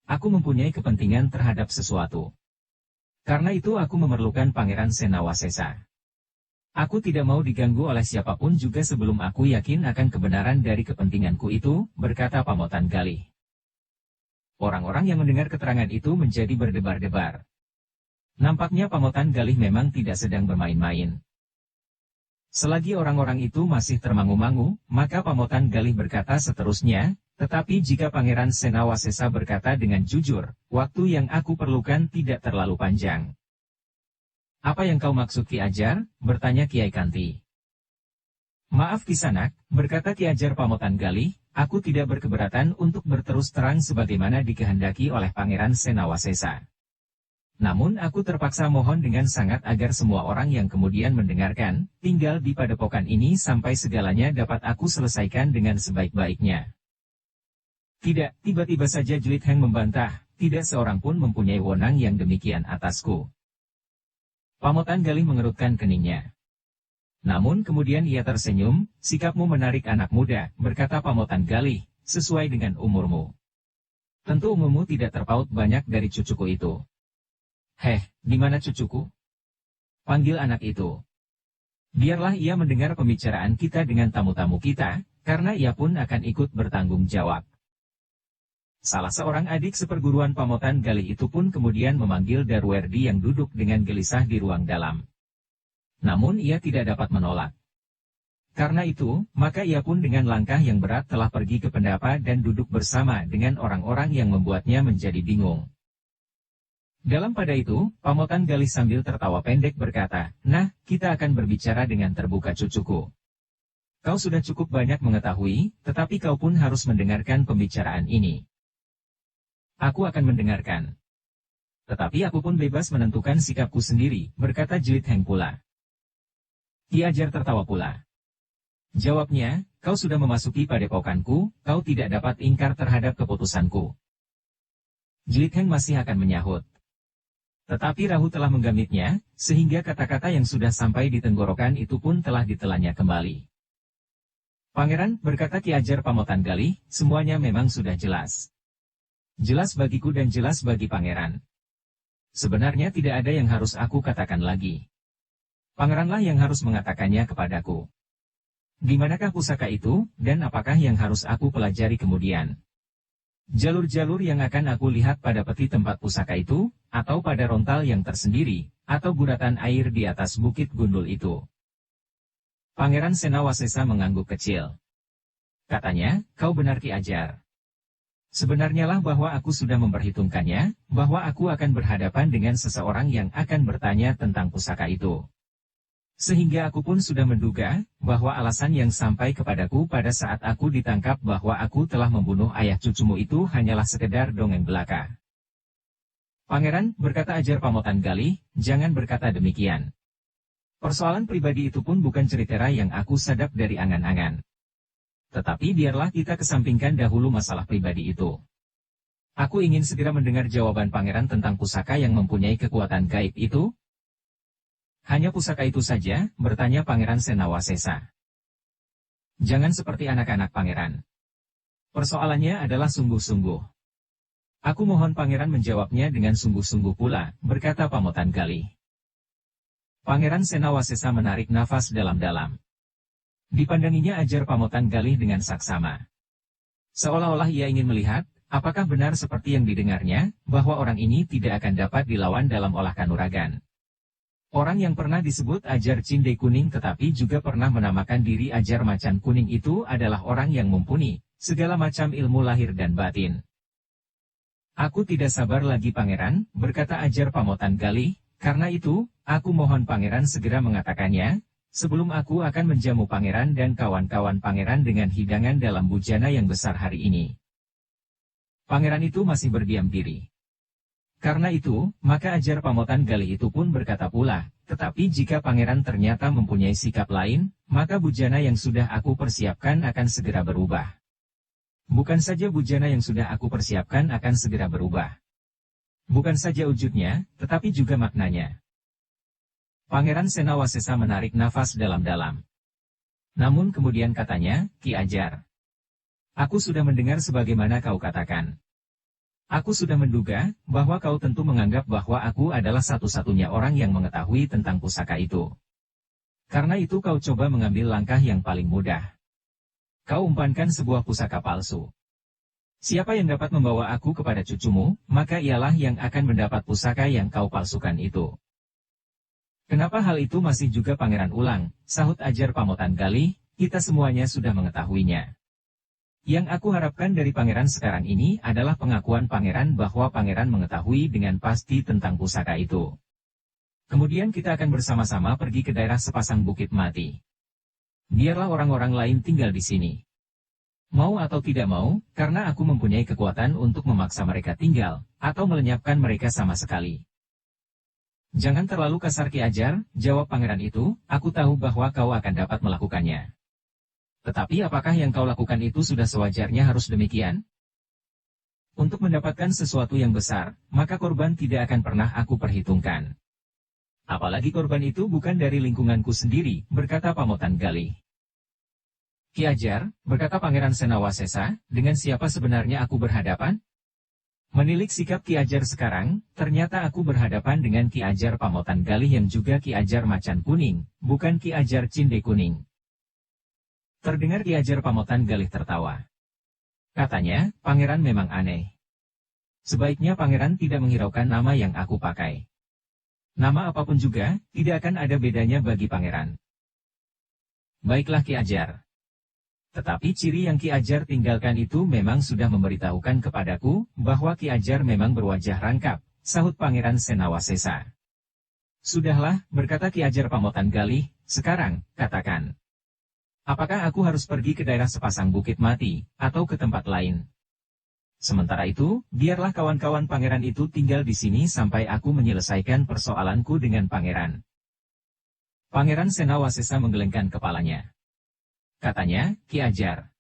Aku mempunyai kepentingan terhadap sesuatu. Karena itu aku memerlukan Pangeran Senawasesa. Aku tidak mau diganggu oleh siapapun juga sebelum aku yakin akan kebenaran dari kepentinganku itu, berkata Pamotan Galih. Orang-orang yang mendengar keterangan itu menjadi berdebar-debar. Nampaknya Pamotan Galih memang tidak sedang bermain-main. Selagi orang-orang itu masih termangu-mangu, maka Pamotan Galih berkata seterusnya, tetapi jika Pangeran Senawasesa berkata dengan jujur, waktu yang aku perlukan tidak terlalu panjang. Apa yang kau maksud Ki Ajar? Bertanya Kiai Kanti. Maaf Kisanak, berkata Ki Ajar Pamotan Galih, aku tidak berkeberatan untuk berterus terang sebagaimana dikehendaki oleh Pangeran Senawasesa. Namun aku terpaksa mohon dengan sangat agar semua orang yang kemudian mendengarkan, tinggal di padepokan ini sampai segalanya dapat aku selesaikan dengan sebaik-baiknya. Tidak, tiba-tiba saja Jelit Heng membantah, tidak seorang pun mempunyai wewenang yang demikian atasku. Pamotan Galih mengerutkan keningnya. Namun kemudian ia tersenyum, sikapmu menarik anak muda, berkata Pamotan Galih, sesuai dengan umurmu. Tentu umurmu tidak terpaut banyak dari cucuku itu. Di mana cucuku? Panggil anak itu. Biarlah ia mendengar pembicaraan kita dengan tamu-tamu kita, karena ia pun akan ikut bertanggung jawab. Salah seorang adik seperguruan Pamotan Galih itu pun kemudian memanggil Darwerdi yang duduk dengan gelisah di ruang dalam. Namun ia tidak dapat menolak. Karena itu, maka ia pun dengan langkah yang berat telah pergi ke pendapa dan duduk bersama dengan orang-orang yang membuatnya menjadi bingung. Dalam pada itu, Pamotan Galih sambil tertawa pendek berkata, nah, kita akan berbicara dengan terbuka cucuku. Kau sudah cukup banyak mengetahui, tetapi kau pun harus mendengarkan pembicaraan ini. Aku akan mendengarkan. Tetapi aku pun bebas menentukan sikapku sendiri, berkata Jelit Heng pula. Ki Ajar tertawa pula. Jawabnya, kau sudah memasuki padepokanku, kau tidak dapat ingkar terhadap keputusanku. Jelit Heng masih akan menyahut. Tetapi rahu telah menggamitnya, sehingga kata-kata yang sudah sampai di tenggorokan itu pun telah ditelannya kembali. Pangeran, berkata Ki Ajar Pamotan Galih, semuanya memang sudah jelas. Jelas bagiku dan jelas bagi pangeran. Sebenarnya tidak ada yang harus aku katakan lagi. Pangeranlah yang harus mengatakannya kepadaku. Di manakah pusaka itu, dan apakah yang harus aku pelajari kemudian? Jalur-jalur yang akan aku lihat pada peti tempat pusaka itu, atau pada rontal yang tersendiri, atau guratan air di atas bukit gundul itu. Pangeran Senawasesa mengangguk kecil. Katanya, kau benar Ki Ajar. Sebenarnya lah bahwa aku sudah memperhitungkannya, bahwa aku akan berhadapan dengan seseorang yang akan bertanya tentang pusaka itu. Sehingga aku pun sudah menduga, bahwa alasan yang sampai kepadaku pada saat aku ditangkap bahwa aku telah membunuh ayah cucumu itu hanyalah sekedar dongeng belaka. Pangeran, berkata Ajar Pamotan Galih, jangan berkata demikian. Persoalan pribadi itu pun bukan cerita yang aku sadap dari angan-angan. Tetapi biarlah kita kesampingkan dahulu masalah pribadi itu. Aku ingin segera mendengar jawaban pangeran tentang pusaka yang mempunyai kekuatan gaib itu. Hanya pusaka itu saja, bertanya Pangeran Senawasesa. Jangan seperti anak-anak pangeran. Persoalannya adalah sungguh-sungguh. Aku mohon pangeran menjawabnya dengan sungguh-sungguh pula, berkata Pamotan Galih. Pangeran Senawasesa menarik nafas dalam-dalam. Dipandanginya Ajar Pamotan Galih dengan saksama. Seolah-olah ia ingin melihat, apakah benar seperti yang didengarnya, bahwa orang ini tidak akan dapat dilawan dalam olah kanuragan. Orang yang pernah disebut Ajar Cinde Kuning tetapi juga pernah menamakan diri Ajar Macan Kuning itu adalah orang yang mumpuni segala macam ilmu lahir dan batin. Aku tidak sabar lagi pangeran, berkata Ajar Pamotan Galih, karena itu, aku mohon pangeran segera mengatakannya, sebelum aku akan menjamu pangeran dan kawan-kawan pangeran dengan hidangan dalam bujana yang besar hari ini. Pangeran itu masih berdiam diri. Karena itu, maka Ajar Pamotan Galih itu pun berkata pula, tetapi jika pangeran ternyata mempunyai sikap lain, maka bujana yang sudah aku persiapkan akan segera berubah. Bukan saja bujana yang sudah aku persiapkan akan segera berubah. Bukan saja wujudnya, tetapi juga maknanya. Pangeran Senawasesa menarik nafas dalam-dalam. Namun kemudian katanya, Ki Ajar. Aku sudah mendengar sebagaimana kau katakan. Aku sudah menduga, bahwa kau tentu menganggap bahwa aku adalah satu-satunya orang yang mengetahui tentang pusaka itu. Karena itu kau coba mengambil langkah yang paling mudah. Kau umpankan sebuah pusaka palsu. Siapa yang dapat membawa aku kepada cucumu, maka ialah yang akan mendapat pusaka yang kau palsukan itu. Kenapa hal itu masih juga pangeran ulang, sahut Ajar Pamotan Galih, kita semuanya sudah mengetahuinya. Yang aku harapkan dari pangeran sekarang ini adalah pengakuan pangeran bahwa pangeran mengetahui dengan pasti tentang pusaka itu. Kemudian kita akan bersama-sama pergi ke daerah sepasang bukit mati. Biarlah orang-orang lain tinggal di sini. Mau atau tidak mau, karena aku mempunyai kekuatan untuk memaksa mereka tinggal, atau melenyapkan mereka sama sekali. Jangan terlalu kasar Ki Ajar, jawab pangeran itu, aku tahu bahwa kau akan dapat melakukannya. Tetapi apakah yang kau lakukan itu sudah sewajarnya harus demikian? Untuk mendapatkan sesuatu yang besar, maka korban tidak akan pernah aku perhitungkan. Apalagi korban itu bukan dari lingkunganku sendiri, berkata Pamotan Galih. Ki Ajar, berkata Pangeran Senawasesa, dengan siapa sebenarnya aku berhadapan? Menilik sikap Ki Ajar sekarang, ternyata aku berhadapan dengan Ki Ajar Pamotan Galih yang juga Ki Ajar Macan Kuning, bukan Ki Ajar Cinde Kuning. Terdengar Ki Ajar Pamotan Galih tertawa. Katanya, pangeran memang aneh. Sebaiknya pangeran tidak menghiraukan nama yang aku pakai. Nama apapun juga, tidak akan ada bedanya bagi pangeran. Baiklah Ki Ajar. Tetapi ciri yang Ki Ajar tinggalkan itu memang sudah memberitahukan kepadaku, bahwa Ki Ajar memang berwajah rangkap, sahut Pangeran Senawasesa. Sudahlah, berkata Ki Ajar Pamotan Galih, sekarang, katakan. Apakah aku harus pergi ke daerah sepasang bukit mati, atau ke tempat lain? Sementara itu, biarlah kawan-kawan pangeran itu tinggal di sini sampai aku menyelesaikan persoalanku dengan pangeran. Pangeran Senawasesa menggelengkan kepalanya. Katanya, Ki Ajar.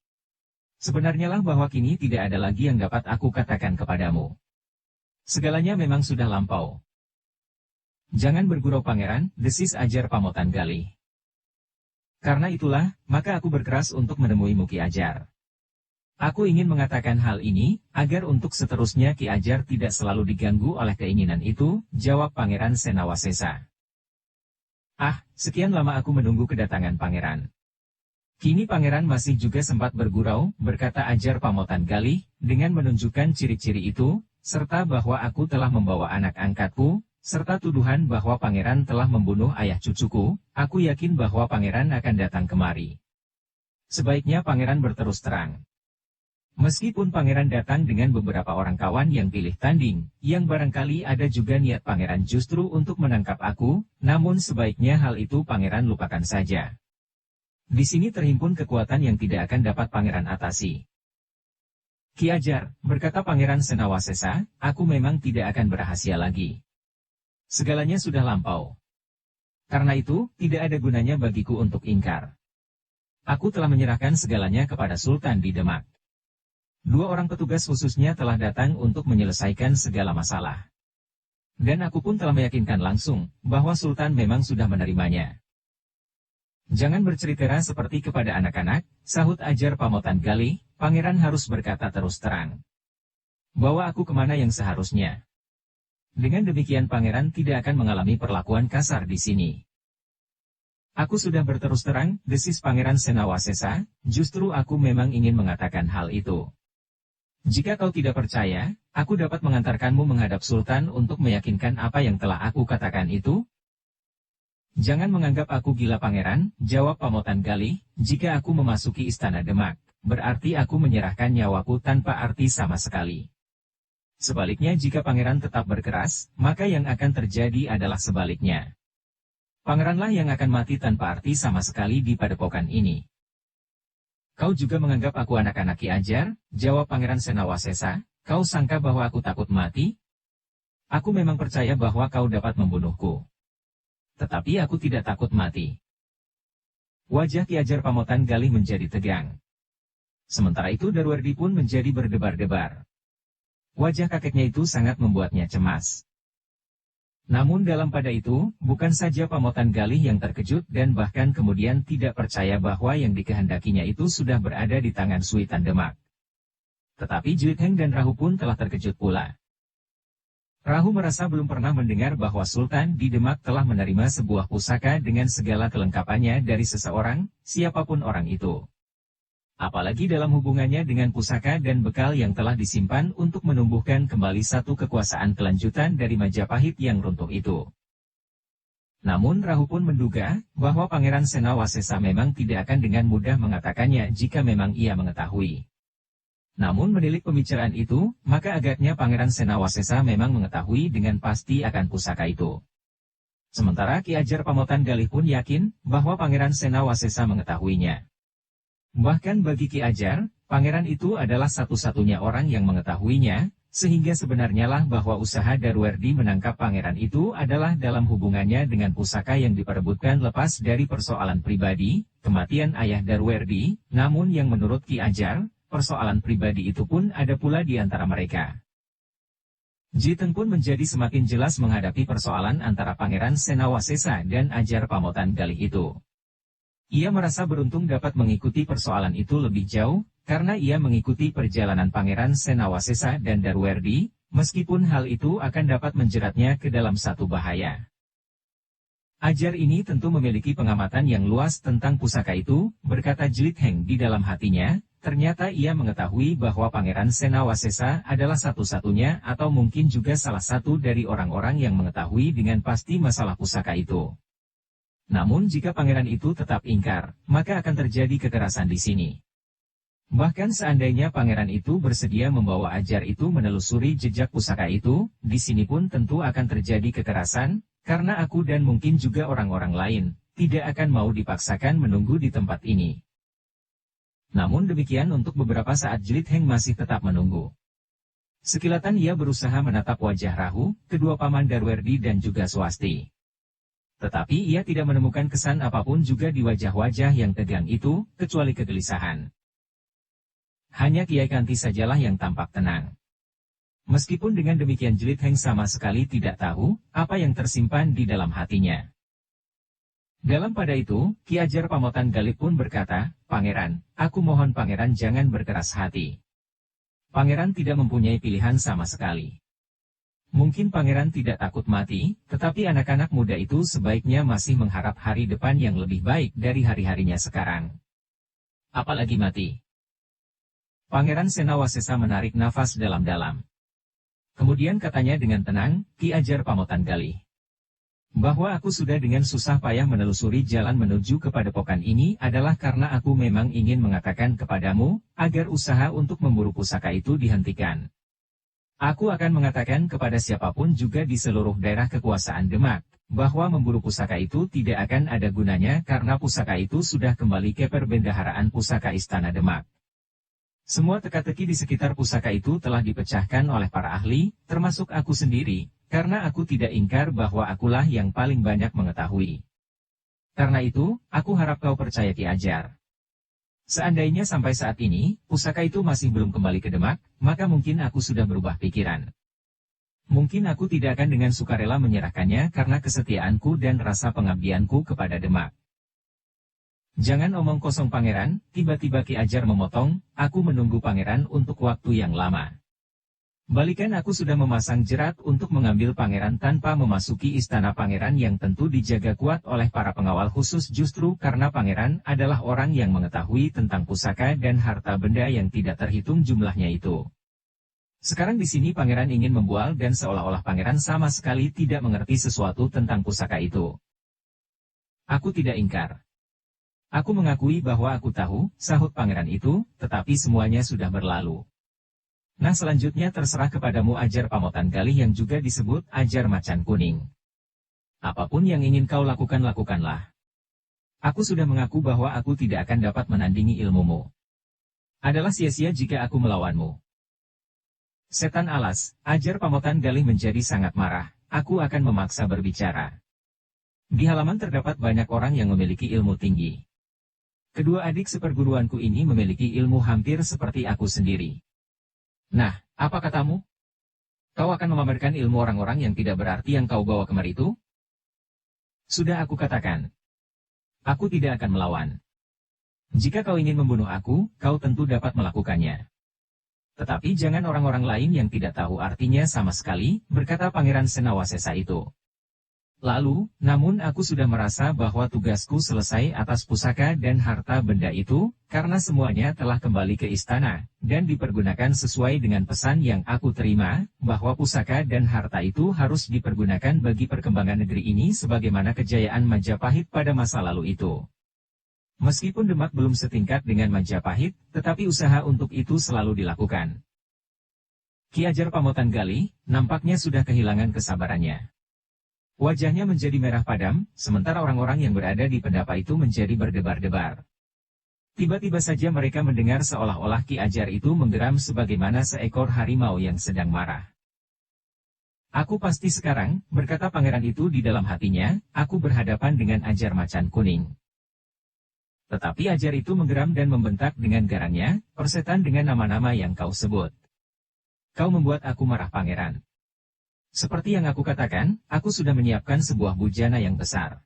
Sebenarnya lah bahwa kini tidak ada lagi yang dapat aku katakan kepadamu. Segalanya memang sudah lampau. Jangan bergurau pangeran, desis Ajar Pamotan Galih. Karena itulah, maka aku berkeras untuk menemuimu Ki Ajar. Aku ingin mengatakan hal ini, agar untuk seterusnya Ki Ajar tidak selalu diganggu oleh keinginan itu, jawab Pangeran Senawasesa. Ah, sekian lama aku menunggu kedatangan pangeran. Kini pangeran masih juga sempat bergurau, berkata Ajar Pamotan Galih, dengan menunjukkan ciri-ciri itu, serta bahwa aku telah membawa anak angkatku, serta tuduhan bahwa pangeran telah membunuh ayah cucuku, aku yakin bahwa pangeran akan datang kemari. Sebaiknya pangeran berterus terang. Meskipun pangeran datang dengan beberapa orang kawan yang pilih tanding, yang barangkali ada juga niat pangeran justru untuk menangkap aku, namun sebaiknya hal itu pangeran lupakan saja. Di sini terhimpun kekuatan yang tidak akan dapat pangeran atasi. Ki Ajar, berkata Pangeran Senawasesa, aku memang tidak akan berhasil lagi. Segalanya sudah lampau. Karena itu, tidak ada gunanya bagiku untuk ingkar. Aku telah menyerahkan segalanya kepada Sultan di Demak. 2 orang petugas khususnya telah datang untuk menyelesaikan segala masalah. Dan aku pun telah meyakinkan langsung, bahwa Sultan memang sudah menerimanya. Jangan bercerita seperti kepada anak-anak, sahut Ajar Pamotan Galih, pangeran harus berkata terus terang. Bawa aku kemana yang seharusnya. Dengan demikian pangeran tidak akan mengalami perlakuan kasar di sini. Aku sudah berterus terang, desis Pangeran Senawasesa, justru aku memang ingin mengatakan hal itu. Jika kau tidak percaya, aku dapat mengantarkanmu menghadap Sultan untuk meyakinkan apa yang telah aku katakan itu. Jangan menganggap aku gila pangeran, jawab Pamotan Galih, jika aku memasuki istana Demak, berarti aku menyerahkan nyawaku tanpa arti sama sekali. Sebaliknya jika pangeran tetap berkeras, maka yang akan terjadi adalah sebaliknya. Pangeranlah yang akan mati tanpa arti sama sekali di padepokan ini. Kau juga menganggap aku anak-anak Ki Ajar, jawab Pangeran Senawasesa, kau sangka bahwa aku takut mati? Aku memang percaya bahwa kau dapat membunuhku. Tetapi aku tidak takut mati. Wajah Ki Ajar Pamotan Galih menjadi tegang. Sementara itu Darwerdi pun menjadi berdebar-debar. Wajah kakeknya itu sangat membuatnya cemas. Namun dalam pada itu, bukan saja Pamotan Galih yang terkejut dan bahkan kemudian tidak percaya bahwa yang dikehendakinya itu sudah berada di tangan Suitan Demak. Tetapi Jlit Heng dan Rahu pun telah terkejut pula. Rahu merasa belum pernah mendengar bahwa Sultan di Demak telah menerima sebuah pusaka dengan segala kelengkapannya dari seseorang, siapapun orang itu. Apalagi dalam hubungannya dengan pusaka dan bekal yang telah disimpan untuk menumbuhkan kembali satu kekuasaan kelanjutan dari Majapahit yang runtuh itu. Namun Rahu pun menduga bahwa Pangeran Senawasesa memang tidak akan dengan mudah mengatakannya jika memang ia mengetahui. Namun menilik pembicaraan itu, maka agaknya Pangeran Senawasesa memang mengetahui dengan pasti akan pusaka itu. Sementara Ki Ajar Pamotan Galih pun yakin bahwa Pangeran Senawasesa mengetahuinya. Bahkan bagi Ki Ajar, pangeran itu adalah satu-satunya orang yang mengetahuinya, sehingga sebenarnya lah bahwa usaha Darwerdi menangkap pangeran itu adalah dalam hubungannya dengan pusaka yang diperebutkan lepas dari persoalan pribadi, kematian ayah Darwerdi, namun yang menurut Ki Ajar, persoalan pribadi itu pun ada pula di antara mereka. Jiteng pun menjadi semakin jelas menghadapi persoalan antara Pangeran Senawasesa dan Ajar Pamotan Galih itu. Ia merasa beruntung dapat mengikuti persoalan itu lebih jauh, karena ia mengikuti perjalanan Pangeran Senawasesa dan Darwerdi, meskipun hal itu akan dapat menjeratnya ke dalam satu bahaya. Ajar ini tentu memiliki pengamatan yang luas tentang pusaka itu, berkata Jlit Heng di dalam hatinya, ternyata ia mengetahui bahwa Pangeran Senawasesa adalah satu-satunya atau mungkin juga salah satu dari orang-orang yang mengetahui dengan pasti masalah pusaka itu. Namun jika pangeran itu tetap ingkar, maka akan terjadi kekerasan di sini. Bahkan seandainya pangeran itu bersedia membawa Ajar itu menelusuri jejak pusaka itu, di sini pun tentu akan terjadi kekerasan, karena aku dan mungkin juga orang-orang lain, tidak akan mau dipaksakan menunggu di tempat ini. Namun demikian untuk beberapa saat Jlit Heng masih tetap menunggu. Sekilatan ia berusaha menatap wajah Rahu, kedua paman Darwerdi dan juga Swasti. Tetapi ia tidak menemukan kesan apapun juga di wajah-wajah yang tegang itu, kecuali kegelisahan. Hanya Kiai Kanti sajalah yang tampak tenang. Meskipun dengan demikian Jlit Heng sama sekali tidak tahu, apa yang tersimpan di dalam hatinya. Dalam pada itu, Ki Ajar Pamotan Galih pun berkata, Pangeran, aku mohon Pangeran jangan berkeras hati. Pangeran tidak mempunyai pilihan sama sekali. Mungkin pangeran tidak takut mati, tetapi anak-anak muda itu sebaiknya masih mengharap hari depan yang lebih baik dari hari-harinya sekarang. Apalagi mati. Pangeran Senawasesa menarik nafas dalam-dalam. Kemudian katanya dengan tenang, Ki Ajar Pamotan Galih. Bahwa aku sudah dengan susah payah menelusuri jalan menuju ke padepokan ini adalah karena aku memang ingin mengatakan kepadamu, agar usaha untuk memburu pusaka itu dihentikan. Aku akan mengatakan kepada siapapun juga di seluruh daerah kekuasaan Demak, bahwa memburu pusaka itu tidak akan ada gunanya karena pusaka itu sudah kembali ke perbendaharaan pusaka Istana Demak. Semua teka-teki di sekitar pusaka itu telah dipecahkan oleh para ahli, termasuk aku sendiri, karena aku tidak ingkar bahwa akulah yang paling banyak mengetahui. Karena itu, aku harap kau percaya Ki Ajar. Seandainya sampai saat ini, pusaka itu masih belum kembali ke Demak, maka mungkin aku sudah berubah pikiran. Mungkin aku tidak akan dengan sukarela menyerahkannya karena kesetiaanku dan rasa pengabdianku kepada Demak. Jangan omong kosong pangeran, tiba-tiba Ki Ajar memotong, aku menunggu pangeran untuk waktu yang lama. Balikan aku sudah memasang jerat untuk mengambil pangeran tanpa memasuki istana pangeran yang tentu dijaga kuat oleh para pengawal khusus justru karena pangeran adalah orang yang mengetahui tentang pusaka dan harta benda yang tidak terhitung jumlahnya itu. Sekarang di sini pangeran ingin membual dan seolah-olah pangeran sama sekali tidak mengerti sesuatu tentang pusaka itu. Aku tidak ingkar. Aku mengakui bahwa aku tahu, sahut pangeran itu, tetapi semuanya sudah berlalu. Nah selanjutnya terserah kepadamu ajar pamotan galih yang juga disebut ajar macan kuning. Apapun yang ingin kau lakukan lakukanlah. Aku sudah mengaku bahwa aku tidak akan dapat menandingi ilmumu. Adalah sia-sia jika aku melawanmu. Setan alas, ajar pamotan galih menjadi sangat marah. Aku akan memaksa berbicara. Di halaman terdapat banyak orang yang memiliki ilmu tinggi. Kedua adik seperguruanku ini memiliki ilmu hampir seperti aku sendiri. Nah, apa katamu? Kau akan memamerkan ilmu orang-orang yang tidak berarti yang kau bawa kemari itu? Sudah aku katakan. Aku tidak akan melawan. Jika kau ingin membunuh aku, kau tentu dapat melakukannya. Tetapi jangan orang-orang lain yang tidak tahu artinya sama sekali, berkata Pangeran Senawasesa itu. Lalu, namun aku sudah merasa bahwa tugasku selesai atas pusaka dan harta benda itu, karena semuanya telah kembali ke istana, dan dipergunakan sesuai dengan pesan yang aku terima, bahwa pusaka dan harta itu harus dipergunakan bagi perkembangan negeri ini sebagaimana kejayaan Majapahit pada masa lalu itu. Meskipun Demak belum setingkat dengan Majapahit, tetapi usaha untuk itu selalu dilakukan. Ki Ajar Pamotan Galih, nampaknya sudah kehilangan kesabarannya. Wajahnya menjadi merah padam, sementara orang-orang yang berada di pendapa itu menjadi berdebar-debar. Tiba-tiba saja mereka mendengar seolah-olah Ki Ajar itu menggeram sebagaimana seekor harimau yang sedang marah. Aku pasti sekarang, berkata pangeran itu di dalam hatinya, aku berhadapan dengan Ajar Macan Kuning. Tetapi Ajar itu menggeram dan membentak dengan garangnya, persetan dengan nama-nama yang kau sebut. Kau membuat aku marah pangeran. Seperti yang aku katakan, aku sudah menyiapkan sebuah bujana yang besar.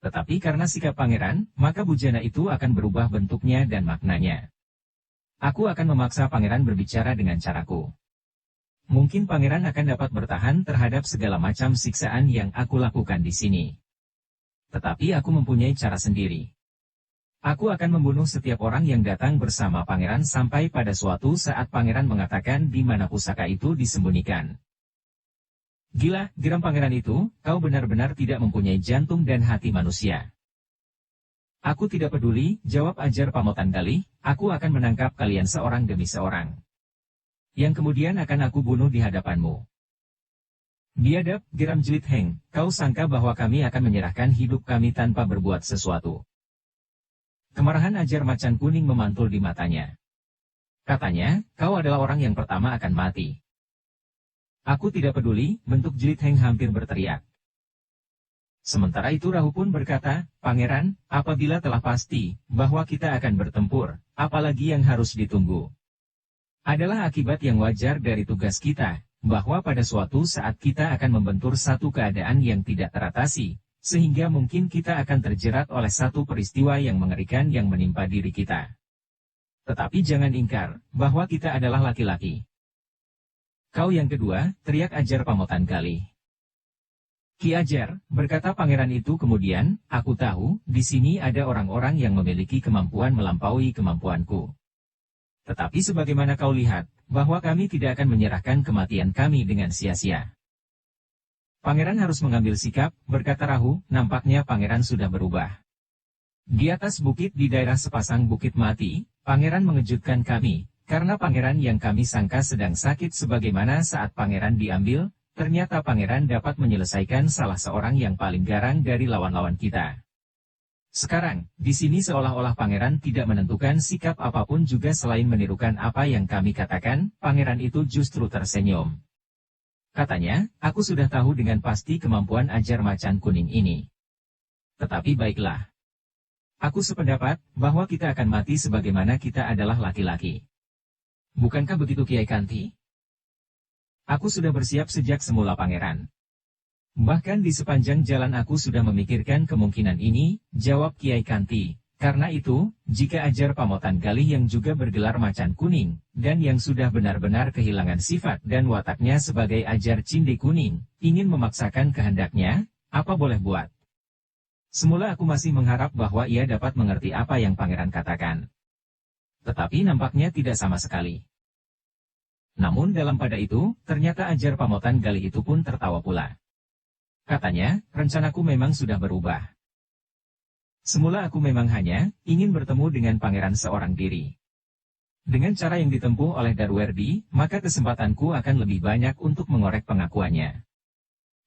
Tetapi karena sikap pangeran, maka bujana itu akan berubah bentuknya dan maknanya. Aku akan memaksa pangeran berbicara dengan caraku. Mungkin pangeran akan dapat bertahan terhadap segala macam siksaan yang aku lakukan di sini. Tetapi aku mempunyai cara sendiri. Aku akan membunuh setiap orang yang datang bersama pangeran sampai pada suatu saat pangeran mengatakan di mana pusaka itu disembunyikan. Gila, geram pangeran itu, kau benar-benar tidak mempunyai jantung dan hati manusia. Aku tidak peduli, jawab Ajar Pamotan Galih, aku akan menangkap kalian seorang demi seorang. Yang kemudian akan aku bunuh di hadapanmu. Biadab, geram Jelit Heng, kau sangka bahwa kami akan menyerahkan hidup kami tanpa berbuat sesuatu. Kemarahan Ajar Macan Kuning memantul di matanya. Katanya, kau adalah orang yang pertama akan mati. Aku tidak peduli, bentuk Jelit Heng hampir berteriak. Sementara itu Rahu pun berkata, Pangeran, apabila telah pasti, bahwa kita akan bertempur, apalagi yang harus ditunggu. Adalah akibat yang wajar dari tugas kita, bahwa pada suatu saat kita akan membentur satu keadaan yang tidak teratasi, sehingga mungkin kita akan terjerat oleh satu peristiwa yang mengerikan yang menimpa diri kita. Tetapi jangan ingkar, bahwa kita adalah laki-laki. Kau yang kedua, teriak Ajar Pamotan Galih. Ki Ajar, berkata pangeran itu kemudian, aku tahu, di sini ada orang-orang yang memiliki kemampuan melampaui kemampuanku. Tetapi sebagaimana kau lihat, bahwa kami tidak akan menyerahkan kematian kami dengan sia-sia. Pangeran harus mengambil sikap, berkata Rahu, nampaknya pangeran sudah berubah. Di atas bukit di daerah sepasang bukit mati, pangeran mengejutkan kami. Karena pangeran yang kami sangka sedang sakit sebagaimana saat pangeran diambil, ternyata pangeran dapat menyelesaikan salah seorang yang paling garang dari lawan-lawan kita. Sekarang, di sini seolah-olah pangeran tidak menentukan sikap apapun juga selain menirukan apa yang kami katakan, pangeran itu justru tersenyum. Katanya, aku sudah tahu dengan pasti kemampuan Ajar Macan Kuning ini. Tetapi baiklah. Aku sependapat, bahwa kita akan mati sebagaimana kita adalah laki-laki. Bukankah begitu Kiai Kanti? Aku sudah bersiap sejak semula pangeran. Bahkan di sepanjang jalan aku sudah memikirkan kemungkinan ini, jawab Kiai Kanti. Karena itu, jika Ajar Pamotan Galih yang juga bergelar Macan Kuning, dan yang sudah benar-benar kehilangan sifat dan wataknya sebagai Ajar Cinde Kuning, ingin memaksakan kehendaknya, apa boleh buat? Semula aku masih mengharap bahwa ia dapat mengerti apa yang pangeran katakan. Tetapi nampaknya tidak sama sekali. Namun dalam pada itu, ternyata Ajar Pamotan Galih itu pun tertawa pula. Katanya, rencanaku memang sudah berubah. Semula aku memang hanya ingin bertemu dengan pangeran seorang diri. Dengan cara yang ditempuh oleh Darwerdi, maka kesempatanku akan lebih banyak untuk mengorek pengakuannya.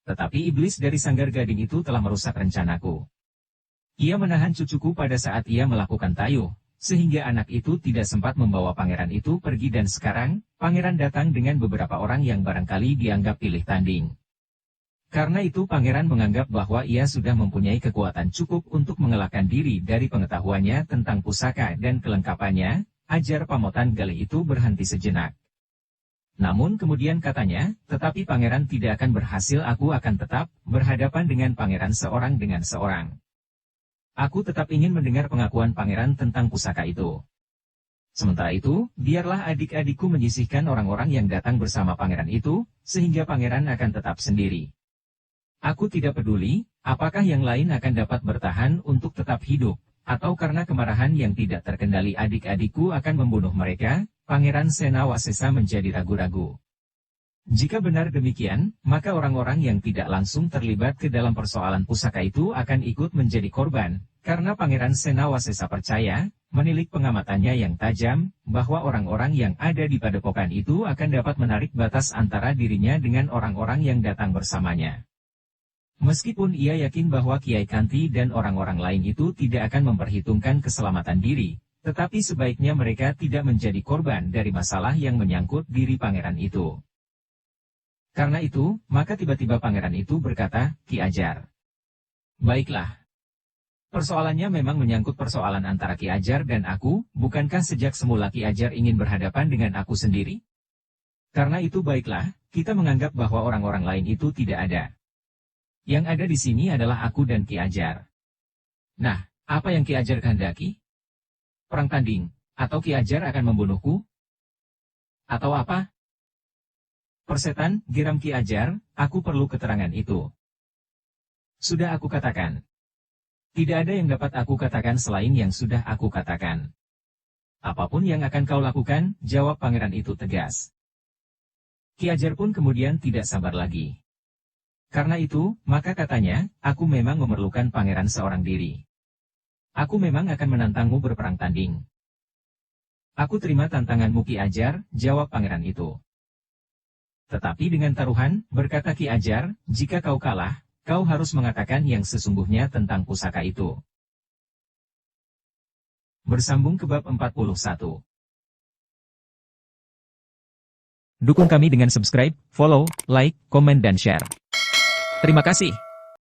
Tetapi iblis dari Sanggar Gading itu telah merusak rencanaku. Ia menahan cucuku pada saat ia melakukan tayuh, sehingga anak itu tidak sempat membawa pangeran itu pergi dan sekarang, pangeran datang dengan beberapa orang yang barangkali dianggap pilih tanding. Karena itu pangeran menganggap bahwa ia sudah mempunyai kekuatan cukup untuk mengelakkan diri dari pengetahuannya tentang pusaka dan kelengkapannya. Ajar pamotan Galih itu berhenti sejenak. Namun kemudian katanya, tetapi pangeran tidak akan berhasil, aku akan tetap berhadapan dengan pangeran seorang dengan seorang. Aku tetap ingin mendengar pengakuan pangeran tentang pusaka itu. Sementara itu, biarlah adik-adikku menyisihkan orang-orang yang datang bersama pangeran itu, sehingga pangeran akan tetap sendiri. Aku tidak peduli, apakah yang lain akan dapat bertahan untuk tetap hidup. Atau karena kemarahan yang tidak terkendali adik-adikku akan membunuh mereka, Pangeran Senawasesa menjadi ragu-ragu. Jika benar demikian, maka orang-orang yang tidak langsung terlibat ke dalam persoalan pusaka itu akan ikut menjadi korban, karena Pangeran Senawasesa percaya, menilik pengamatannya yang tajam, bahwa orang-orang yang ada di padepokan itu akan dapat menarik batas antara dirinya dengan orang-orang yang datang bersamanya. Meskipun ia yakin bahwa Kiai Kanti dan orang-orang lain itu tidak akan memperhitungkan keselamatan diri, tetapi sebaiknya mereka tidak menjadi korban dari masalah yang menyangkut diri pangeran itu. Karena itu, maka tiba-tiba pangeran itu berkata, Ki Ajar. Baiklah. Persoalannya memang menyangkut persoalan antara Ki Ajar dan aku, bukankah sejak semula Ki Ajar ingin berhadapan dengan aku sendiri? Karena itu baiklah, kita menganggap bahwa orang-orang lain itu tidak ada. Yang ada di sini adalah aku dan Ki Ajar. Nah, apa yang Ki Ajar kehendaki? Perang tanding, atau Ki Ajar akan membunuhku? Atau apa? Persetan, geram Ki Ajar, aku perlu keterangan itu. Sudah aku katakan. Tidak ada yang dapat aku katakan selain yang sudah aku katakan. Apapun yang akan kau lakukan, jawab pangeran itu tegas. Ki Ajar pun kemudian tidak sabar lagi. Karena itu, maka katanya, aku memang memerlukan pangeran seorang diri. Aku memang akan menantangmu berperang tanding. Aku terima tantanganmu Ki Ajar, jawab pangeran itu. Tetapi dengan taruhan, berkata Ki Ajar, jika kau kalah, kau harus mengatakan yang sesungguhnya tentang pusaka itu. Bersambung ke bab 41. Dukung kami dengan subscribe, follow, like, komen dan share. Terima kasih.